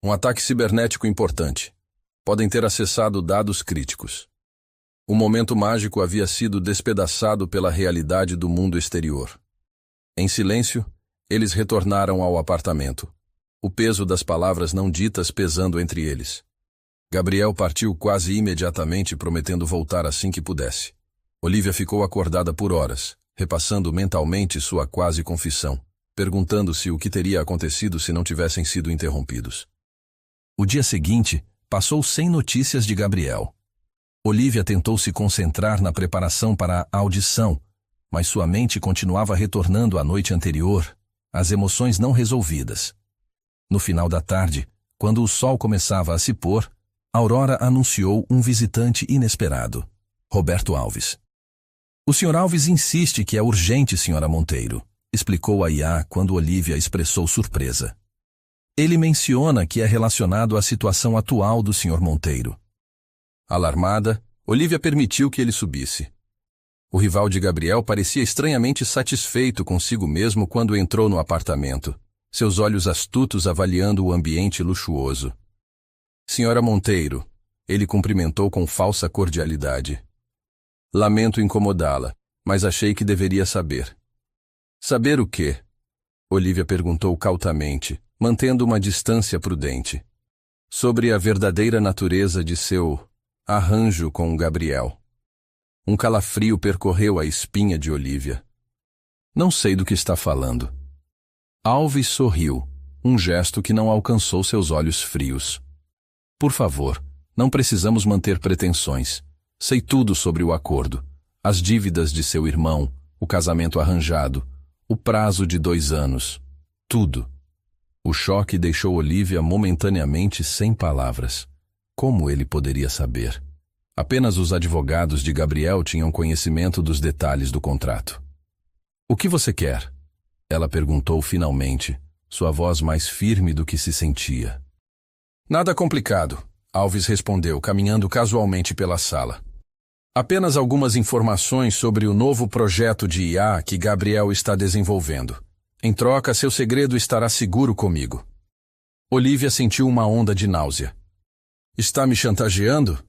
Um ataque cibernético importante. Podem ter acessado dados críticos. O momento mágico havia sido despedaçado pela realidade do mundo exterior. Em silêncio, eles retornaram ao apartamento, o peso das palavras não ditas pesando entre eles. Gabriel partiu quase imediatamente, prometendo voltar assim que pudesse. Olivia ficou acordada por horas, repassando mentalmente sua quase confissão, perguntando-se o que teria acontecido se não tivessem sido interrompidos. O dia seguinte passou sem notícias de Gabriel. Olivia tentou se concentrar na preparação para a audição, mas sua mente continuava retornando à noite anterior, as emoções não resolvidas. No final da tarde, quando o sol começava a se pôr, Aurora anunciou um visitante inesperado, Roberto Alves. O Sr. Alves insiste que é urgente, Sra. Monteiro, explicou a IA quando Olivia expressou surpresa. Ele menciona que é relacionado à situação atual do Sr. Monteiro. Alarmada, Olivia permitiu que ele subisse. O rival de Gabriel parecia estranhamente satisfeito consigo mesmo quando entrou no apartamento, seus olhos astutos avaliando o ambiente luxuoso. Sra. Monteiro, ele cumprimentou com falsa cordialidade. Lamento incomodá-la, mas achei que deveria saber. Saber o quê? Olivia perguntou cautamente, mantendo uma distância prudente. Sobre a verdadeira natureza de seu arranjo com Gabriel. Um calafrio percorreu a espinha de Olivia. Não sei do que está falando. Alves sorriu, um gesto que não alcançou seus olhos frios. Por favor, não precisamos manter pretensões. Sei tudo sobre o acordo, as dívidas de seu irmão, o casamento arranjado, o prazo de 2 anos. Tudo. O choque deixou Olivia momentaneamente sem palavras. Como ele poderia saber? Apenas os advogados de Gabriel tinham conhecimento dos detalhes do contrato. O que você quer? Ela perguntou finalmente, sua voz mais firme do que se sentia. Nada complicado, Alves respondeu, caminhando casualmente pela sala. Apenas algumas informações sobre o novo projeto de IA que Gabriel está desenvolvendo. Em troca, seu segredo estará seguro comigo. Olivia sentiu uma onda de náusea. Está me chantageando?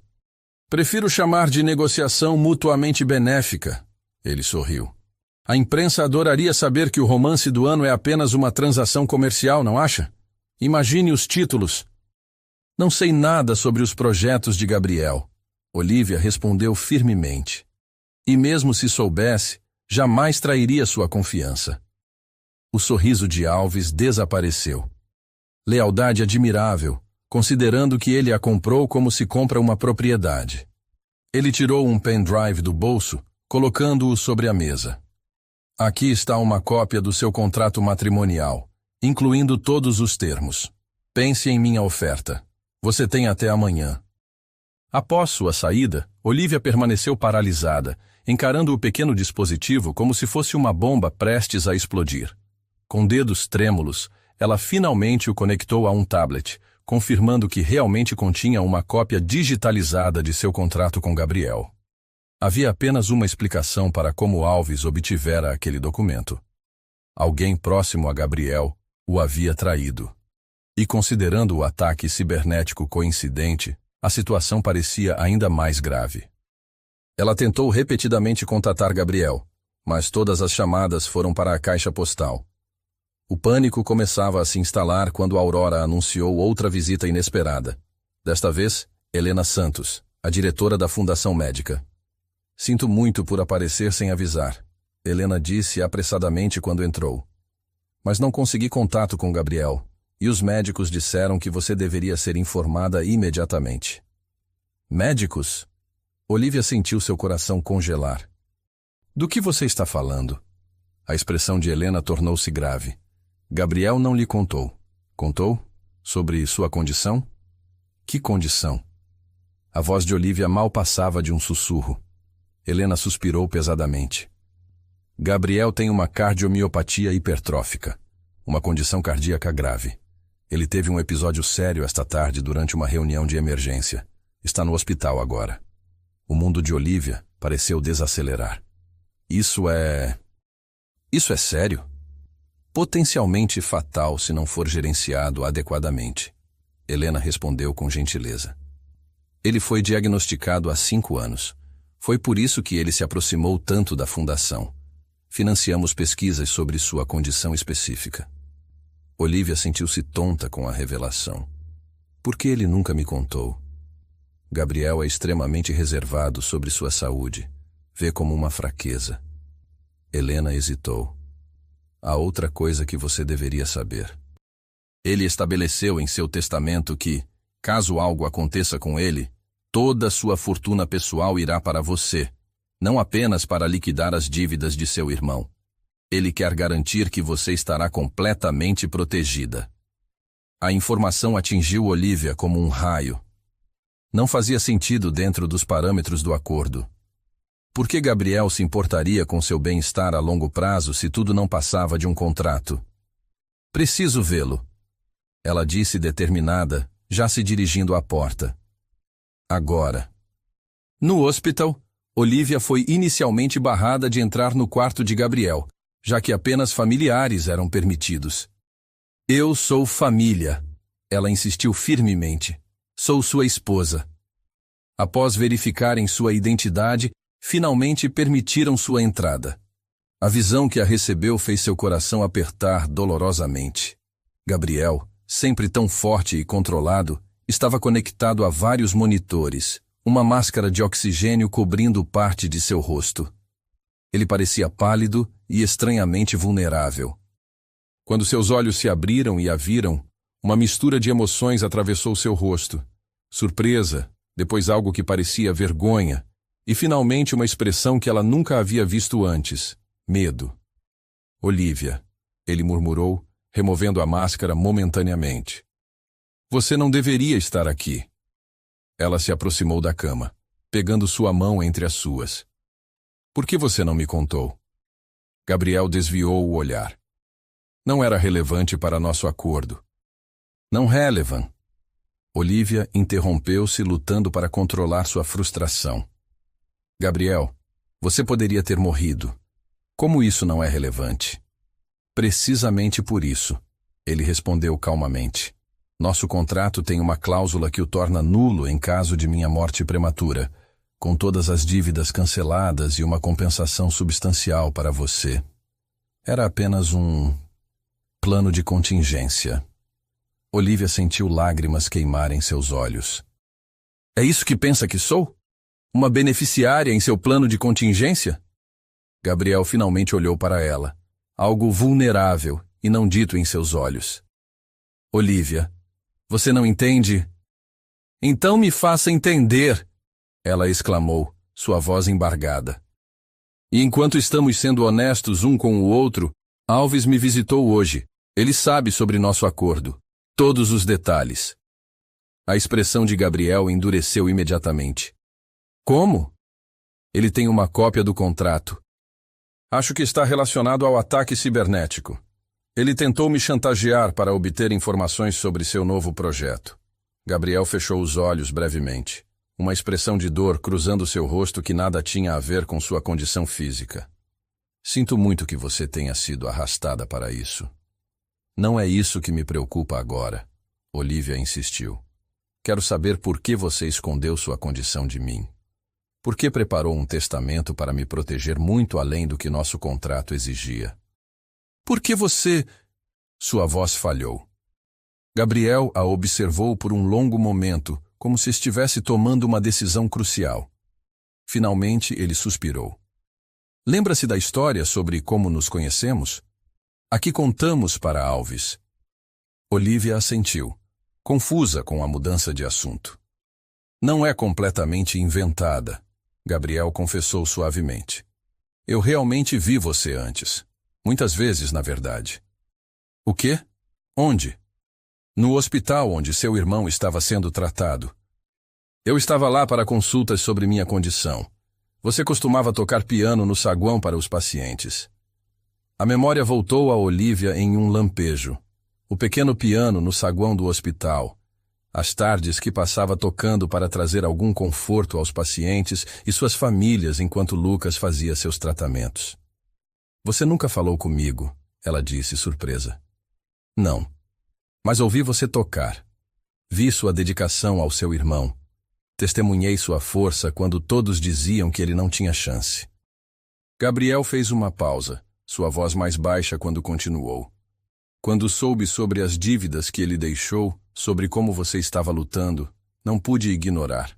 Prefiro chamar de negociação mutuamente benéfica. Ele sorriu. A imprensa adoraria saber que o romance do ano é apenas uma transação comercial, não acha? Imagine os títulos. Não sei nada sobre os projetos de Gabriel. Olivia respondeu firmemente. E mesmo se soubesse, jamais trairia sua confiança. O sorriso de Alves desapareceu. Lealdade admirável, considerando que ele a comprou como se compra uma propriedade. Ele tirou um pendrive do bolso, colocando-o sobre a mesa. Aqui está uma cópia do seu contrato matrimonial, incluindo todos os termos. Pense em minha oferta. Você tem até amanhã. Após sua saída, Olivia permaneceu paralisada, encarando o pequeno dispositivo como se fosse uma bomba prestes a explodir. Com dedos trêmulos, ela finalmente o conectou a um tablet, confirmando que realmente continha uma cópia digitalizada de seu contrato com Gabriel. Havia apenas uma explicação para como Alves obtivera aquele documento. Alguém próximo a Gabriel o havia traído. E considerando o ataque cibernético coincidente, a situação parecia ainda mais grave. Ela tentou repetidamente contatar Gabriel, mas todas as chamadas foram para a caixa postal. O pânico começava a se instalar quando Aurora anunciou outra visita inesperada. Desta vez, Helena Santos, a diretora da Fundação Médica. Sinto muito por aparecer sem avisar, Helena disse apressadamente quando entrou. Mas não consegui contato com Gabriel, e os médicos disseram que você deveria ser informada imediatamente. Médicos? Olivia sentiu seu coração congelar. Do que você está falando? A expressão de Helena tornou-se grave. Gabriel não lhe contou. Contou? Sobre sua condição? Que condição? A voz de Olivia mal passava de um sussurro. Helena suspirou pesadamente. Gabriel tem uma cardiomiopatia hipertrófica, uma condição cardíaca grave. Ele teve um episódio sério esta tarde durante uma reunião de emergência. Está no hospital agora. O mundo de Olivia pareceu desacelerar. Isso é sério? Potencialmente fatal se não for gerenciado adequadamente. Helena respondeu com gentileza. Ele foi diagnosticado há 5 anos. Foi por isso que ele se aproximou tanto da fundação. Financiamos pesquisas sobre sua condição específica. Olivia sentiu-se tonta com a revelação. Por que ele nunca me contou? Gabriel é extremamente reservado sobre sua saúde. Vê como uma fraqueza. Helena hesitou. Há outra coisa que você deveria saber. Ele estabeleceu em seu testamento que, caso algo aconteça com ele, toda sua fortuna pessoal irá para você, não apenas para liquidar as dívidas de seu irmão. Ele quer garantir que você estará completamente protegida. A informação atingiu Olivia como um raio. Não fazia sentido dentro dos parâmetros do acordo. Por que Gabriel se importaria com seu bem-estar a longo prazo se tudo não passava de um contrato? Preciso vê-lo, ela disse determinada, já se dirigindo à porta. Agora. No hospital, Olivia foi inicialmente barrada de entrar no quarto de Gabriel, já que apenas familiares eram permitidos. Eu sou família, ela insistiu firmemente. Sou sua esposa. Após verificarem sua identidade, finalmente permitiram sua entrada. A visão que a recebeu fez seu coração apertar dolorosamente. Gabriel, sempre tão forte e controlado, estava conectado a vários monitores, uma máscara de oxigênio cobrindo parte de seu rosto. Ele parecia pálido e estranhamente vulnerável. Quando seus olhos se abriram e a viram, uma mistura de emoções atravessou seu rosto. Surpresa, depois algo que parecia vergonha, e finalmente uma expressão que ela nunca havia visto antes, medo. Olivia, ele murmurou, removendo a máscara momentaneamente. Você não deveria estar aqui. Ela se aproximou da cama, pegando sua mão entre as suas. Por que você não me contou? Gabriel desviou o olhar. Não era relevante para nosso acordo. Não relevant. Olivia interrompeu-se lutando para controlar sua frustração. Gabriel, você poderia ter morrido. Como isso não é relevante? Precisamente por isso, ele respondeu calmamente. Nosso contrato tem uma cláusula que o torna nulo em caso de minha morte prematura, com todas as dívidas canceladas e uma compensação substancial para você. Era apenas um plano de contingência. Olivia sentiu lágrimas queimarem seus olhos. É isso que pensa que sou? Uma beneficiária em seu plano de contingência? Gabriel finalmente olhou para ela, algo vulnerável e não dito em seus olhos. Olivia, você não entende? Então me faça entender, ela exclamou, sua voz embargada. E enquanto estamos sendo honestos um com o outro, Alves me visitou hoje. Ele sabe sobre nosso acordo. Todos os detalhes. A expressão de Gabriel endureceu imediatamente. Como? Ele tem uma cópia do contrato. Acho que está relacionado ao ataque cibernético. Ele tentou me chantagear para obter informações sobre seu novo projeto. Gabriel fechou os olhos brevemente, uma expressão de dor cruzando seu rosto que nada tinha a ver com sua condição física. Sinto muito que você tenha sido arrastada para isso. Não é isso que me preocupa agora, Olivia insistiu. Quero saber por que você escondeu sua condição de mim. Por que preparou um testamento para me proteger muito além do que nosso contrato exigia? Por que você... Sua voz falhou. Gabriel a observou por um longo momento, como se estivesse tomando uma decisão crucial. Finalmente, ele suspirou. Lembra-se da história sobre como nos conhecemos? Aqui contamos para Alves. Olivia assentiu, confusa com a mudança de assunto. Não é completamente inventada, Gabriel confessou suavemente. Eu realmente vi você antes. Muitas vezes, na verdade. O quê? Onde? No hospital onde seu irmão estava sendo tratado. Eu estava lá para consultas sobre minha condição. Você costumava tocar piano no saguão para os pacientes. A memória voltou a Olivia em um lampejo. O pequeno piano no saguão do hospital. As tardes que passava tocando para trazer algum conforto aos pacientes e suas famílias enquanto Lucas fazia seus tratamentos. Você nunca falou comigo, ela disse, surpresa. Não. Mas ouvi você tocar. Vi sua dedicação ao seu irmão. Testemunhei sua força quando todos diziam que ele não tinha chance. Gabriel fez uma pausa, sua voz mais baixa quando continuou. Quando soube sobre as dívidas que ele deixou, sobre como você estava lutando, não pude ignorar.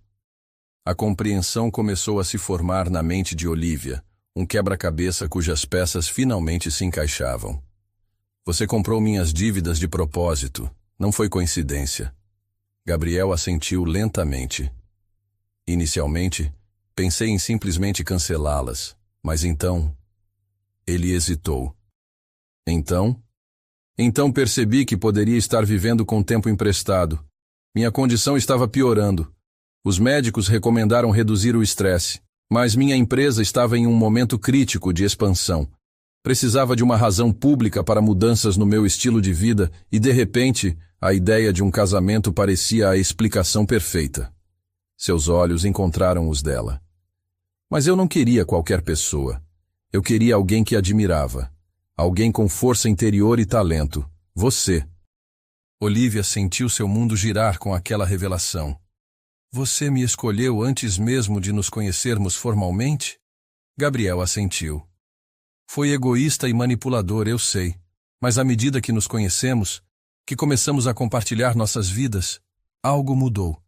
A compreensão começou a se formar na mente de Olivia, um quebra-cabeça cujas peças finalmente se encaixavam. Você comprou minhas dívidas de propósito, não foi coincidência. Gabriel assentiu lentamente. Inicialmente, pensei em simplesmente cancelá-las, mas então... Ele hesitou. Então percebi que poderia estar vivendo com tempo emprestado. Minha condição estava piorando. Os médicos recomendaram reduzir o estresse, mas minha empresa estava em um momento crítico de expansão. Precisava de uma razão pública para mudanças no meu estilo de vida e, de repente, a ideia de um casamento parecia a explicação perfeita. Seus olhos encontraram os dela. Mas eu não queria qualquer pessoa. Eu queria alguém que admirava. Alguém com força interior e talento. Você. Olivia sentiu seu mundo girar com aquela revelação. Você me escolheu antes mesmo de nos conhecermos formalmente? Gabriel assentiu. Foi egoísta e manipulador, eu sei. Mas à medida que nos conhecemos, que começamos a compartilhar nossas vidas, algo mudou.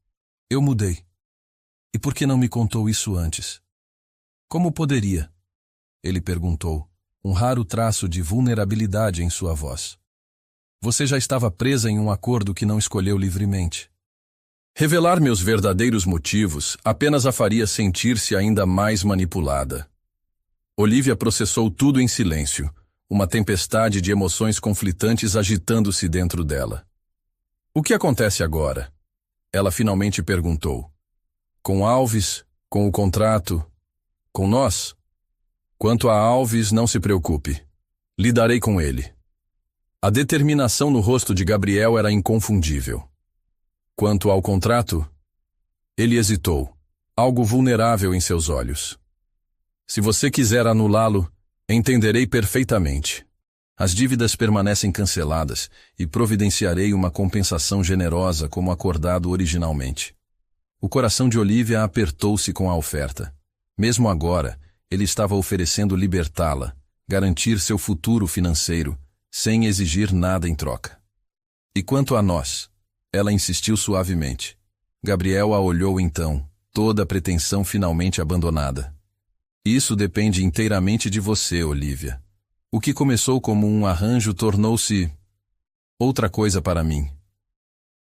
Eu mudei. E por que não me contou isso antes? Como poderia? Ele perguntou, um raro traço de vulnerabilidade em sua voz. Você já estava presa em um acordo que não escolheu livremente. Revelar meus verdadeiros motivos apenas a faria sentir-se ainda mais manipulada. Olivia processou tudo em silêncio, uma tempestade de emoções conflitantes agitando-se dentro dela. O que acontece agora? Ela finalmente perguntou. Com Alves, com o contrato, com nós? Quanto a Alves, não se preocupe. Lidarei com ele. A determinação no rosto de Gabriel era inconfundível. Quanto ao contrato, ele hesitou, algo vulnerável em seus olhos. Se você quiser anulá-lo, entenderei perfeitamente. As dívidas permanecem canceladas e providenciarei uma compensação generosa como acordado originalmente. O coração de Olivia apertou-se com a oferta. Mesmo agora, ele estava oferecendo libertá-la, garantir seu futuro financeiro, sem exigir nada em troca. E quanto a nós? Ela insistiu suavemente. Gabriel a olhou então, toda a pretensão finalmente abandonada. Isso depende inteiramente de você, Olivia. O que começou como um arranjo tornou-se outra coisa para mim.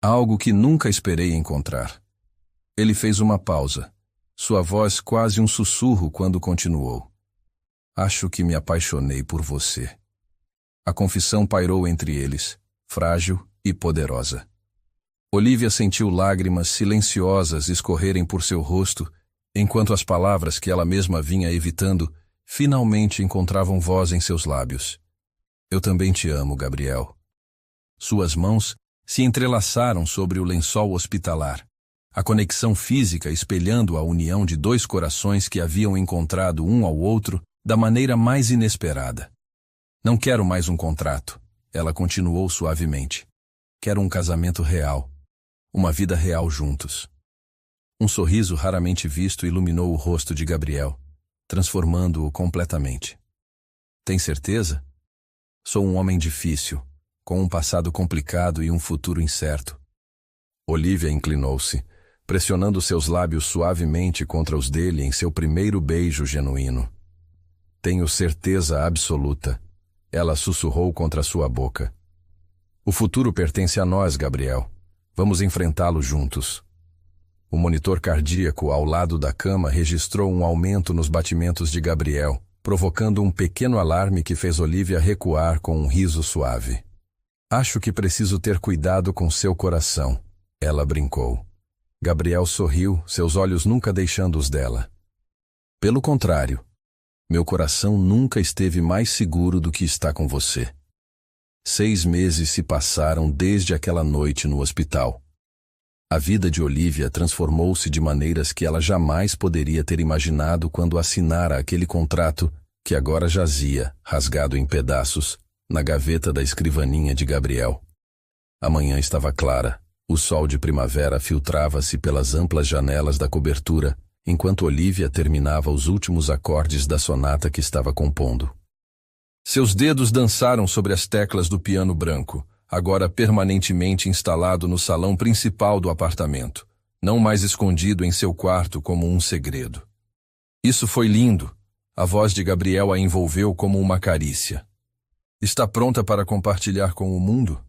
Algo que nunca esperei encontrar. Ele fez uma pausa, sua voz quase um sussurro quando continuou. Acho que me apaixonei por você. A confissão pairou entre eles, frágil e poderosa. Olivia sentiu lágrimas silenciosas escorrerem por seu rosto, enquanto as palavras que ela mesma vinha evitando finalmente encontravam voz em seus lábios. Eu também te amo, Gabriel. Suas mãos se entrelaçaram sobre o lençol hospitalar, a conexão física espelhando a união de dois corações que haviam encontrado um ao outro da maneira mais inesperada. Não quero mais um contrato, ela continuou suavemente. Quero um casamento real, uma vida real juntos. Um sorriso raramente visto iluminou o rosto de Gabriel, transformando-o completamente. Tem certeza? Sou um homem difícil, com um passado complicado e um futuro incerto. Olivia inclinou-se, pressionando seus lábios suavemente contra os dele em seu primeiro beijo genuíno. Tenho certeza absoluta, ela sussurrou contra sua boca. O futuro pertence a nós, Gabriel. Vamos enfrentá-lo juntos. O monitor cardíaco ao lado da cama registrou um aumento nos batimentos de Gabriel, provocando um pequeno alarme que fez Olivia recuar com um riso suave. Acho que preciso ter cuidado com seu coração, ela brincou. Gabriel sorriu, seus olhos nunca deixando os dela. Pelo contrário, meu coração nunca esteve mais seguro do que está com você. 6 meses se passaram desde aquela noite no hospital. A vida de Olivia transformou-se de maneiras que ela jamais poderia ter imaginado quando assinara aquele contrato que agora jazia, rasgado em pedaços, na gaveta da escrivaninha de Gabriel. A manhã estava clara. O sol de primavera filtrava-se pelas amplas janelas da cobertura, enquanto Olivia terminava os últimos acordes da sonata que estava compondo. Seus dedos dançaram sobre as teclas do piano branco, agora permanentemente instalado no salão principal do apartamento, não mais escondido em seu quarto como um segredo. Isso foi lindo. A voz de Gabriel a envolveu como uma carícia. Está pronta para compartilhar com o mundo?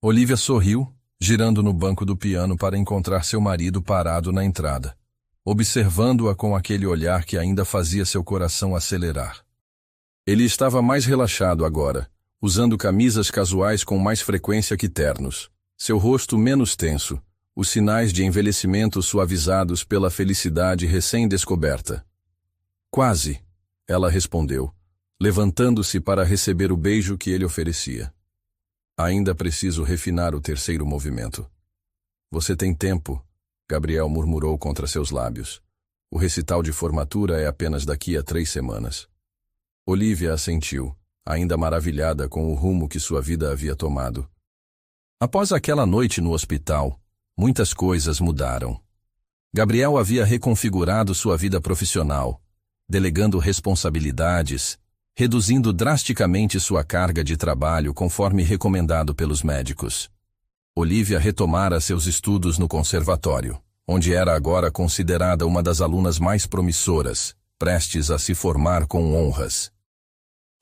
Olivia sorriu, girando no banco do piano para encontrar seu marido parado na entrada, observando-a com aquele olhar que ainda fazia seu coração acelerar. Ele estava mais relaxado agora, usando camisas casuais com mais frequência que ternos, seu rosto menos tenso, os sinais de envelhecimento suavizados pela felicidade recém-descoberta. Quase, ela respondeu, levantando-se para receber o beijo que ele oferecia. Ainda preciso refinar o terceiro movimento. Você tem tempo, Gabriel murmurou contra seus lábios. O recital de formatura é apenas daqui a 3 semanas. Olivia assentiu, ainda maravilhada com o rumo que sua vida havia tomado. Após aquela noite no hospital, muitas coisas mudaram. Gabriel havia reconfigurado sua vida profissional, delegando responsabilidades, reduzindo drasticamente sua carga de trabalho conforme recomendado pelos médicos. Olivia retomara seus estudos no conservatório, onde era agora considerada uma das alunas mais promissoras, prestes a se formar com honras.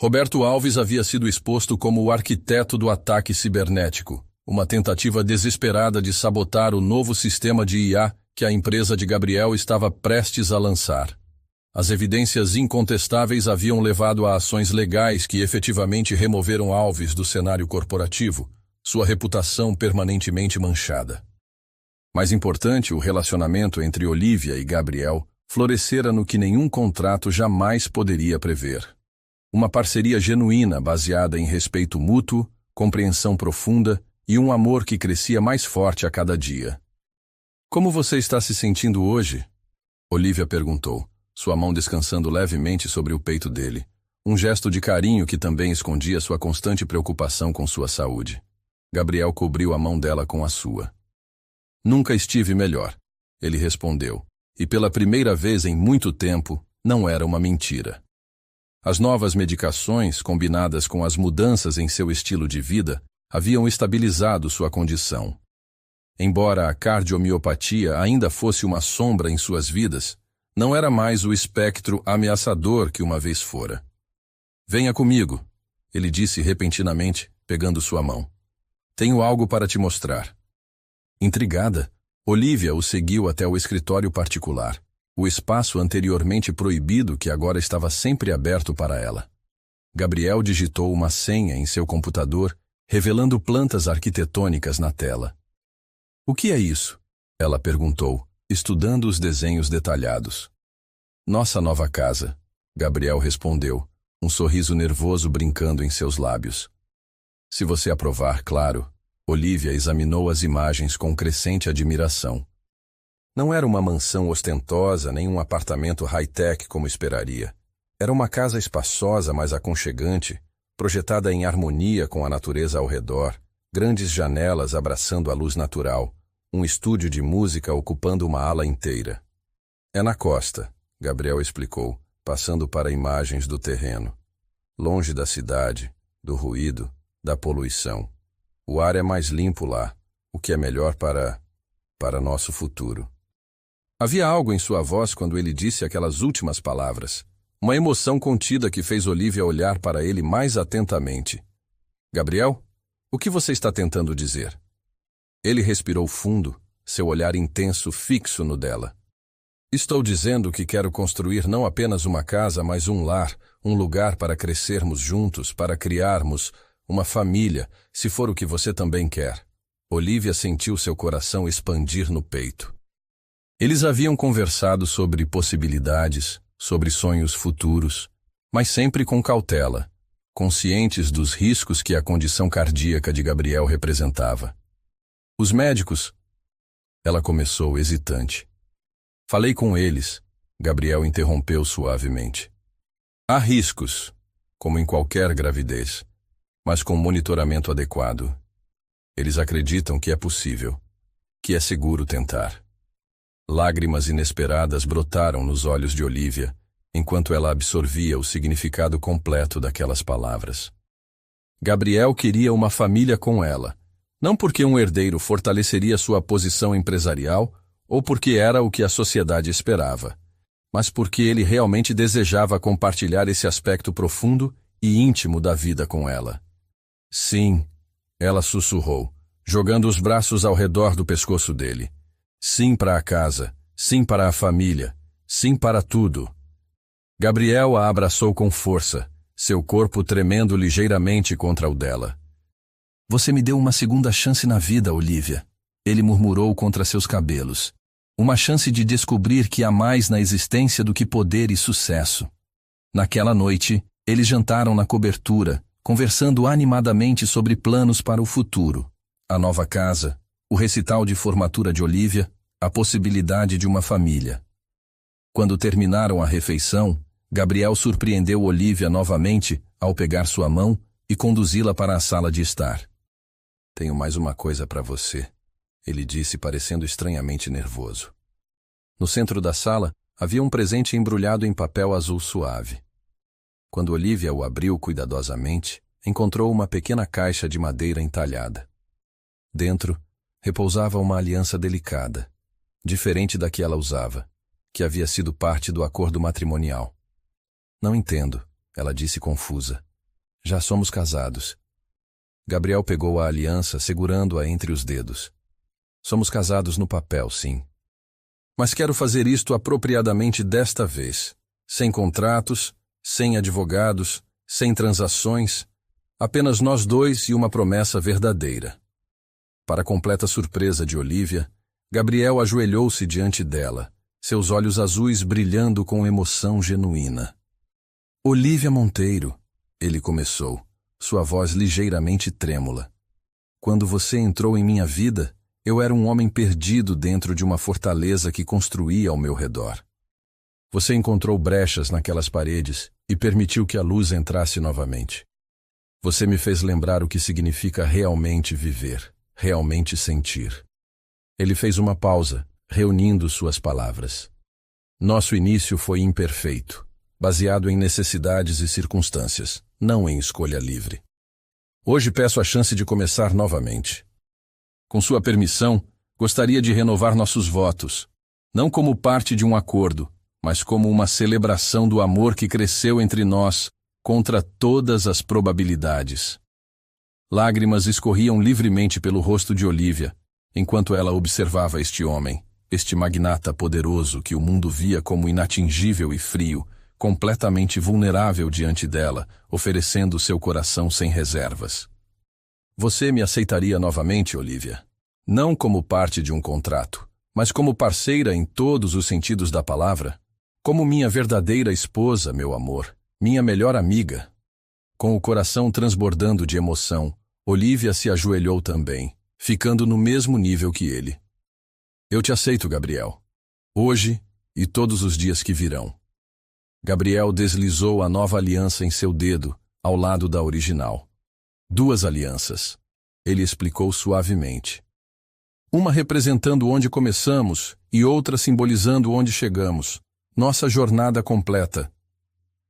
Roberto Alves havia sido exposto como o arquiteto do ataque cibernético, uma tentativa desesperada de sabotar o novo sistema de IA que a empresa de Gabriel estava prestes a lançar. As evidências incontestáveis haviam levado a ações legais que efetivamente removeram Alves do cenário corporativo, sua reputação permanentemente manchada. Mais importante, o relacionamento entre Olivia e Gabriel florescera no que nenhum contrato jamais poderia prever. Uma parceria genuína baseada em respeito mútuo, compreensão profunda e um amor que crescia mais forte a cada dia. Como você está se sentindo hoje? Olivia perguntou, sua mão descansando levemente sobre o peito dele, um gesto de carinho que também escondia sua constante preocupação com sua saúde. Gabriel cobriu a mão dela com a sua. Nunca estive melhor, ele respondeu, e pela primeira vez em muito tempo, não era uma mentira. As novas medicações, combinadas com as mudanças em seu estilo de vida, haviam estabilizado sua condição. Embora a cardiomiopatia ainda fosse uma sombra em suas vidas, não era mais o espectro ameaçador que uma vez fora. Venha comigo, ele disse repentinamente, pegando sua mão. Tenho algo para te mostrar. Intrigada, Olivia o seguiu até o escritório particular, o espaço anteriormente proibido que agora estava sempre aberto para ela. Gabriel digitou uma senha em seu computador, revelando plantas arquitetônicas na tela. O que é isso? Ela perguntou, estudando os desenhos detalhados. Nossa nova casa, Gabriel respondeu, um sorriso nervoso brincando em seus lábios. Se você aprovar, claro. Olivia examinou as imagens com crescente admiração. Não era uma mansão ostentosa nem um apartamento high-tech como esperaria. Era uma casa espaçosa, mas aconchegante, projetada em harmonia com a natureza ao redor, grandes janelas abraçando a luz natural, um estúdio de música ocupando uma ala inteira. É na costa, Gabriel explicou, passando para imagens do terreno. Longe da cidade, do ruído, da poluição. O ar é mais limpo lá, o que é melhor para nosso futuro. Havia algo em sua voz quando ele disse aquelas últimas palavras. Uma emoção contida que fez Olivia olhar para ele mais atentamente. Gabriel, o que você está tentando dizer? Ele respirou fundo, seu olhar intenso fixo no dela. Estou dizendo que quero construir não apenas uma casa, mas um lar, um lugar para crescermos juntos, para criarmos uma família, se for o que você também quer. Olivia sentiu seu coração expandir no peito. Eles haviam conversado sobre possibilidades, sobre sonhos futuros, mas sempre com cautela, conscientes dos riscos que a condição cardíaca de Gabriel representava. Os médicos... Ela começou hesitante. Falei com eles, Gabriel interrompeu suavemente. Há riscos, como em qualquer gravidez, mas com monitoramento adequado. Eles acreditam que é possível, que é seguro tentar. Lágrimas inesperadas brotaram nos olhos de Olivia, enquanto ela absorvia o significado completo daquelas palavras. Gabriel queria uma família com ela, não porque um herdeiro fortaleceria sua posição empresarial ou porque era o que a sociedade esperava, mas porque ele realmente desejava compartilhar esse aspecto profundo e íntimo da vida com ela. Sim, ela sussurrou, jogando os braços ao redor do pescoço dele. Sim para a casa, sim para a família, sim para tudo. Gabriel a abraçou com força, seu corpo tremendo ligeiramente contra o dela. Você me deu uma segunda chance na vida, Olivia, ele murmurou contra seus cabelos. Uma chance de descobrir que há mais na existência do que poder e sucesso. Naquela noite, eles jantaram na cobertura, conversando animadamente sobre planos para o futuro. A nova casa, o recital de formatura de Olivia, a possibilidade de uma família. Quando terminaram a refeição, Gabriel surpreendeu Olivia novamente ao pegar sua mão e conduzi-la para a sala de estar. Tenho mais uma coisa para você, ele disse parecendo estranhamente nervoso. No centro da sala, havia um presente embrulhado em papel azul suave. Quando Olivia o abriu cuidadosamente, encontrou uma pequena caixa de madeira entalhada. Dentro, repousava uma aliança delicada, diferente da que ela usava, que havia sido parte do acordo matrimonial. Não entendo, ela disse confusa. Já somos casados. Gabriel pegou a aliança, segurando-a entre os dedos. Somos casados no papel, sim. Mas quero fazer isto apropriadamente desta vez. Sem contratos, sem advogados, sem transações, apenas nós dois e uma promessa verdadeira. Para completa surpresa de Olivia, Gabriel ajoelhou-se diante dela, seus olhos azuis brilhando com emoção genuína. Olivia Monteiro, ele começou, sua voz ligeiramente trêmula. Quando você entrou em minha vida, eu era um homem perdido dentro de uma fortaleza que construía ao meu redor. Você encontrou brechas naquelas paredes e permitiu que a luz entrasse novamente. Você me fez lembrar o que significa realmente viver, realmente sentir. Ele fez uma pausa, reunindo suas palavras. Nosso início foi imperfeito, baseado em necessidades e circunstâncias, não em escolha livre. Hoje peço a chance de começar novamente. Com sua permissão, gostaria de renovar nossos votos, não como parte de um acordo, mas como uma celebração do amor que cresceu entre nós contra todas as probabilidades. Lágrimas escorriam livremente pelo rosto de Olivia, enquanto ela observava este homem, este magnata poderoso que o mundo via como inatingível e frio, completamente vulnerável diante dela, oferecendo seu coração sem reservas. Você me aceitaria novamente, Olivia? Não como parte de um contrato, mas como parceira em todos os sentidos da palavra? Como minha verdadeira esposa, meu amor, minha melhor amiga? Com o coração transbordando de emoção, Olivia se ajoelhou também, ficando no mesmo nível que ele. Eu te aceito, Gabriel. Hoje e todos os dias que virão. Gabriel deslizou a nova aliança em seu dedo, ao lado da original. 2 alianças. Ele explicou suavemente. Uma representando onde começamos e outra simbolizando onde chegamos. Nossa jornada completa.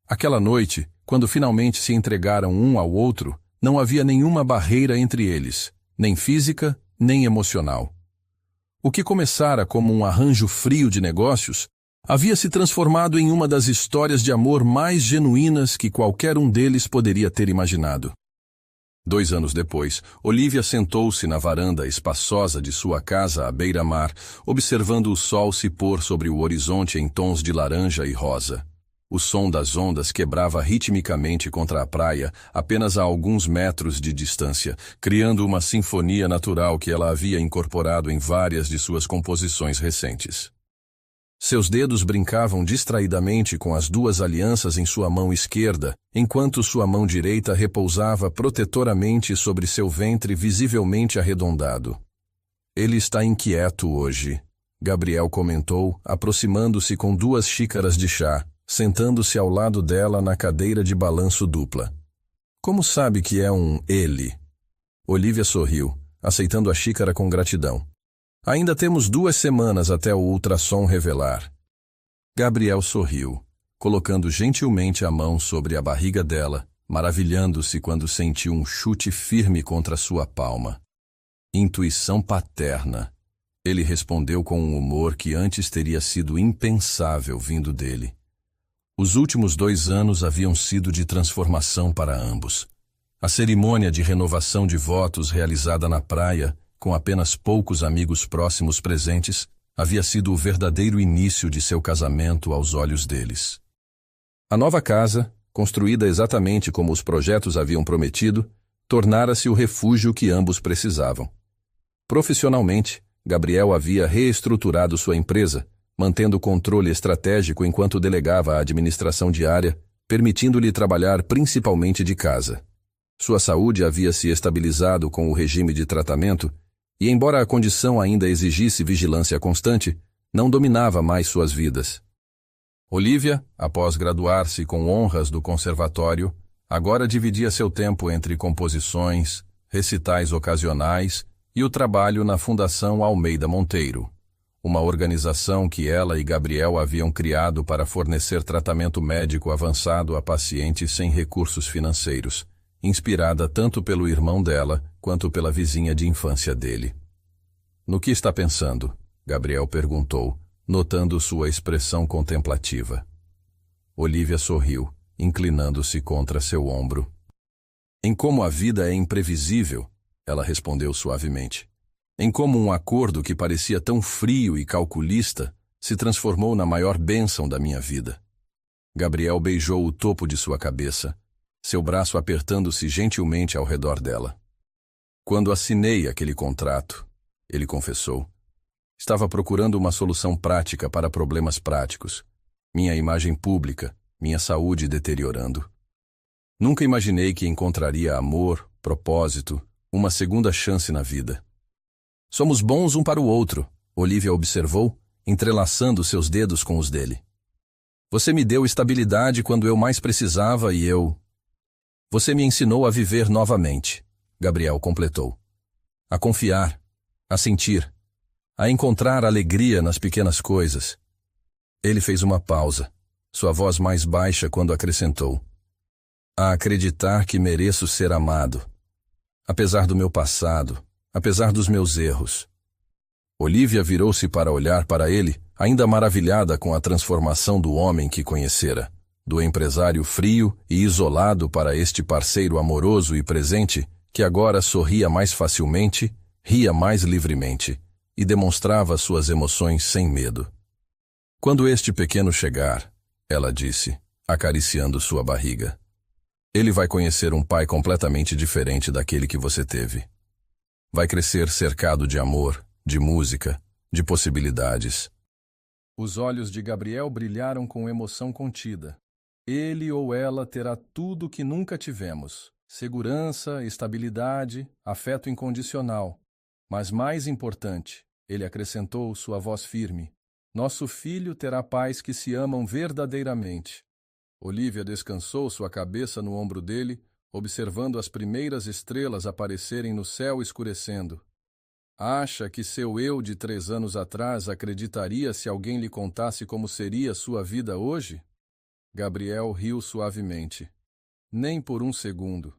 Aquela noite, quando finalmente se entregaram um ao outro, não havia nenhuma barreira entre eles, nem física, nem emocional. O que começara como um arranjo frio de negócios, havia se transformado em uma das histórias de amor mais genuínas que qualquer um deles poderia ter imaginado. 2 anos depois, Olivia sentou-se na varanda espaçosa de sua casa à beira-mar, observando o sol se pôr sobre o horizonte em tons de laranja e rosa. O som das ondas quebrava ritmicamente contra a praia, apenas a alguns metros de distância, criando uma sinfonia natural que ela havia incorporado em várias de suas composições recentes. Seus dedos brincavam distraidamente com as 2 alianças em sua mão esquerda, enquanto sua mão direita repousava protetoramente sobre seu ventre visivelmente arredondado. Ele está inquieto hoje, Gabriel comentou, aproximando-se com 2 xícaras de chá, sentando-se ao lado dela na cadeira de balanço dupla. Como sabe que é um ele? Olivia sorriu, aceitando a xícara com gratidão. Ainda temos 2 semanas até o ultrassom revelar. Gabriel sorriu, colocando gentilmente a mão sobre a barriga dela, maravilhando-se quando sentiu um chute firme contra sua palma. Intuição paterna. Ele respondeu com um humor que antes teria sido impensável vindo dele. Os últimos 2 anos haviam sido de transformação para ambos. A cerimônia de renovação de votos realizada na praia, com apenas poucos amigos próximos presentes, havia sido o verdadeiro início de seu casamento aos olhos deles. A nova casa, construída exatamente como os projetos haviam prometido, tornara-se o refúgio que ambos precisavam. Profissionalmente, Gabriel havia reestruturado sua empresa, mantendo o controle estratégico enquanto delegava a administração diária, permitindo-lhe trabalhar principalmente de casa. Sua saúde havia se estabilizado com o regime de tratamento e, embora a condição ainda exigisse vigilância constante, não dominava mais suas vidas. Olivia, após graduar-se com honras do conservatório, agora dividia seu tempo entre composições, recitais ocasionais e o trabalho na Fundação Almeida Monteiro, uma organização que ela e Gabriel haviam criado para fornecer tratamento médico avançado a pacientes sem recursos financeiros, inspirada tanto pelo irmão dela quanto pela vizinha de infância dele. "No que está pensando?" Gabriel perguntou, notando sua expressão contemplativa. Olivia sorriu, inclinando-se contra seu ombro. "Em como a vida é imprevisível", ela respondeu suavemente. "Em como um acordo que parecia tão frio e calculista se transformou na maior bênção da minha vida." Gabriel beijou o topo de sua cabeça, seu braço apertando-se gentilmente ao redor dela. "Quando assinei aquele contrato", ele confessou, "estava procurando uma solução prática para problemas práticos. Minha imagem pública, minha saúde deteriorando. Nunca imaginei que encontraria amor, propósito, uma segunda chance na vida." "Somos bons um para o outro", Olivia observou, entrelaçando seus dedos com os dele. "Você me deu estabilidade quando eu mais precisava e eu... Você me ensinou a viver novamente", Gabriel completou. "A confiar, a sentir, a encontrar alegria nas pequenas coisas." Ele fez uma pausa, sua voz mais baixa quando acrescentou: "A acreditar que mereço ser amado, apesar do meu passado, apesar dos meus erros." Olivia virou-se para olhar para ele, ainda maravilhada com a transformação do homem que conhecera, do empresário frio e isolado para este parceiro amoroso e presente, que agora sorria mais facilmente, ria mais livremente e demonstrava suas emoções sem medo. "Quando este pequeno chegar", ela disse, acariciando sua barriga, "ele vai conhecer um pai completamente diferente daquele que você teve. Vai crescer cercado de amor, de música, de possibilidades." Os olhos de Gabriel brilharam com emoção contida. Ele ou ela terá tudo o que nunca tivemos: segurança, estabilidade, afeto incondicional. Mas mais importante, ele acrescentou sua voz firme, nosso filho terá pais que se amam verdadeiramente. Olivia descansou sua cabeça no ombro dele, observando as primeiras estrelas aparecerem no céu escurecendo. Acha que seu eu de 3 anos atrás acreditaria se alguém lhe contasse como seria sua vida hoje? Gabriel riu suavemente. Nem por um segundo.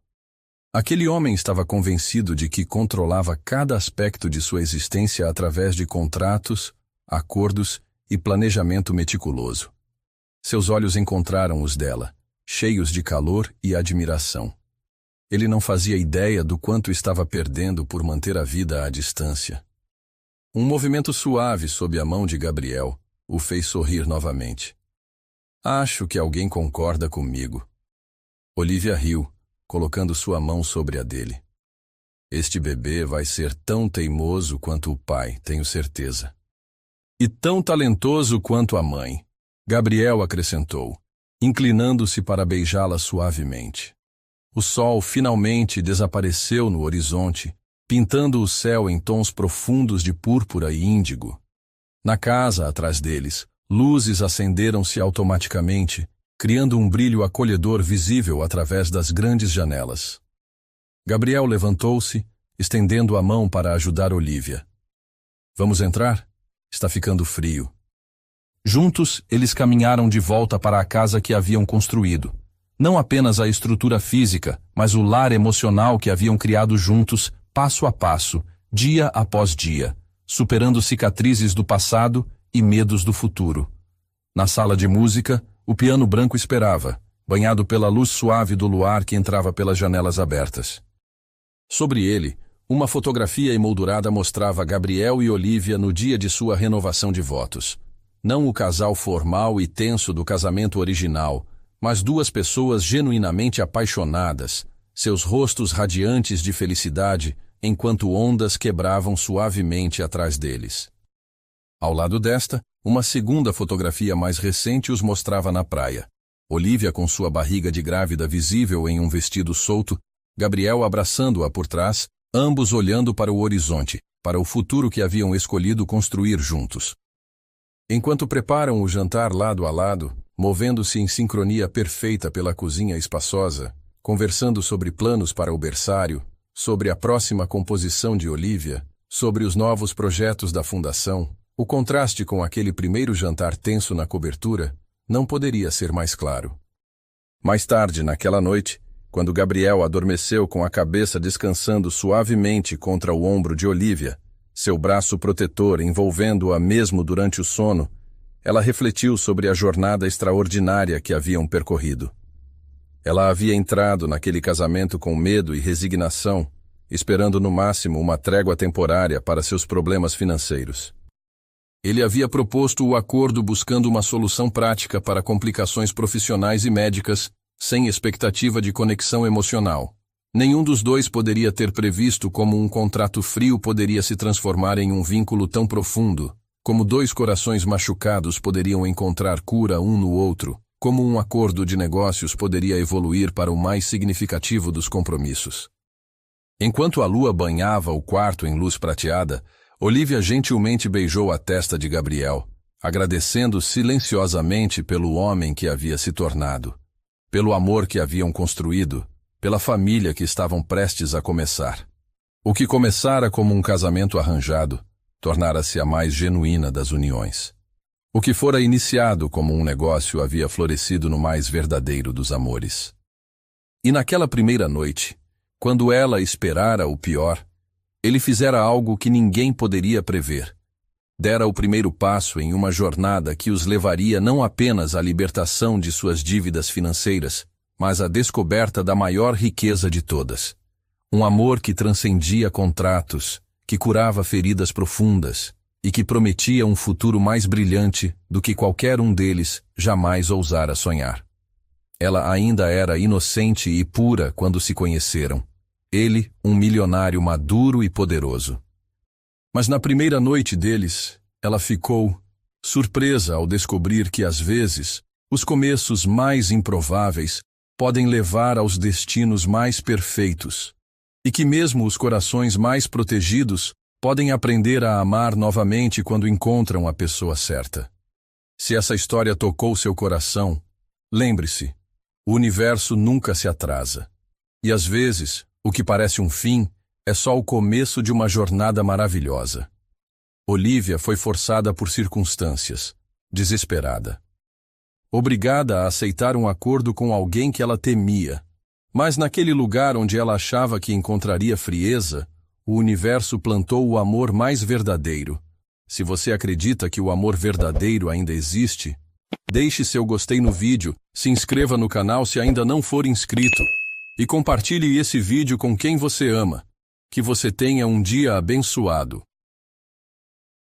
Aquele homem estava convencido de que controlava cada aspecto de sua existência através de contratos, acordos e planejamento meticuloso. Seus olhos encontraram os dela, cheios de calor e admiração. Ele não fazia ideia do quanto estava perdendo por manter a vida à distância. Um movimento suave sob a mão de Gabriel o fez sorrir novamente. Acho que alguém concorda comigo. Olivia riu, colocando sua mão sobre a dele. Este bebê vai ser tão teimoso quanto o pai, tenho certeza. E tão talentoso quanto a mãe, Gabriel acrescentou, inclinando-se para beijá-la suavemente. O sol finalmente desapareceu no horizonte, pintando o céu em tons profundos de púrpura e índigo. Na casa atrás deles, luzes acenderam-se automaticamente, criando um brilho acolhedor visível através das grandes janelas. Gabriel levantou-se, estendendo a mão para ajudar Olivia. Vamos entrar? Está ficando frio. Juntos, eles caminharam de volta para a casa que haviam construído. Não apenas a estrutura física, mas o lar emocional que haviam criado juntos, passo a passo, dia após dia, superando cicatrizes do passado e medos do futuro. Na sala de música, o piano branco esperava, banhado pela luz suave do luar que entrava pelas janelas abertas. Sobre ele, uma fotografia emoldurada mostrava Gabriel e Olivia no dia de sua renovação de votos. Não o casal formal e tenso do casamento original, mas duas pessoas genuinamente apaixonadas, seus rostos radiantes de felicidade, enquanto ondas quebravam suavemente atrás deles. Ao lado desta, uma segunda fotografia mais recente os mostrava na praia. Olivia com sua barriga de grávida visível em um vestido solto, Gabriel abraçando-a por trás, ambos olhando para o horizonte, para o futuro que haviam escolhido construir juntos. Enquanto preparam o jantar lado a lado, movendo-se em sincronia perfeita pela cozinha espaçosa, conversando sobre planos para o berçário, sobre a próxima composição de Olivia, sobre os novos projetos da fundação, o contraste com aquele primeiro jantar tenso na cobertura não poderia ser mais claro. Mais tarde, naquela noite, quando Gabriel adormeceu com a cabeça descansando suavemente contra o ombro de Olivia, seu braço protetor envolvendo-a mesmo durante o sono, ela refletiu sobre a jornada extraordinária que haviam percorrido. Ela havia entrado naquele casamento com medo e resignação, esperando no máximo uma trégua temporária para seus problemas financeiros. Ele havia proposto o acordo buscando uma solução prática para complicações profissionais e médicas, sem expectativa de conexão emocional. Nenhum dos dois poderia ter previsto como um contrato frio poderia se transformar em um vínculo tão profundo, como dois corações machucados poderiam encontrar cura um no outro, como um acordo de negócios poderia evoluir para o mais significativo dos compromissos. Enquanto a lua banhava o quarto em luz prateada, Olivia gentilmente beijou a testa de Gabriel, agradecendo silenciosamente pelo homem que havia se tornado, pelo amor que haviam construído, pela família que estavam prestes a começar. O que começara como um casamento arranjado, tornara-se a mais genuína das uniões. O que fora iniciado como um negócio havia florescido no mais verdadeiro dos amores. E naquela primeira noite, quando ela esperara o pior, ele fizera algo que ninguém poderia prever. Dera o primeiro passo em uma jornada que os levaria não apenas à libertação de suas dívidas financeiras, mas à descoberta da maior riqueza de todas. Um amor que transcendia contratos, que curava feridas profundas e que prometia um futuro mais brilhante do que qualquer um deles jamais ousara sonhar. Ela ainda era inocente e pura quando se conheceram. Ele, um milionário maduro e poderoso. Mas na primeira noite deles, ela ficou surpresa ao descobrir que, às vezes, os começos mais improváveis podem levar aos destinos mais perfeitos, e que mesmo os corações mais protegidos podem aprender a amar novamente quando encontram a pessoa certa. Se essa história tocou seu coração, lembre-se, o universo nunca se atrasa. E às vezes, o que parece um fim é só o começo de uma jornada maravilhosa. Olivia foi forçada por circunstâncias, desesperada. Obrigada a aceitar um acordo com alguém que ela temia. Mas naquele lugar onde ela achava que encontraria frieza, o universo plantou o amor mais verdadeiro. Se você acredita que o amor verdadeiro ainda existe, deixe seu gostei no vídeo, se inscreva no canal se ainda não for inscrito e compartilhe esse vídeo com quem você ama. Que você tenha um dia abençoado.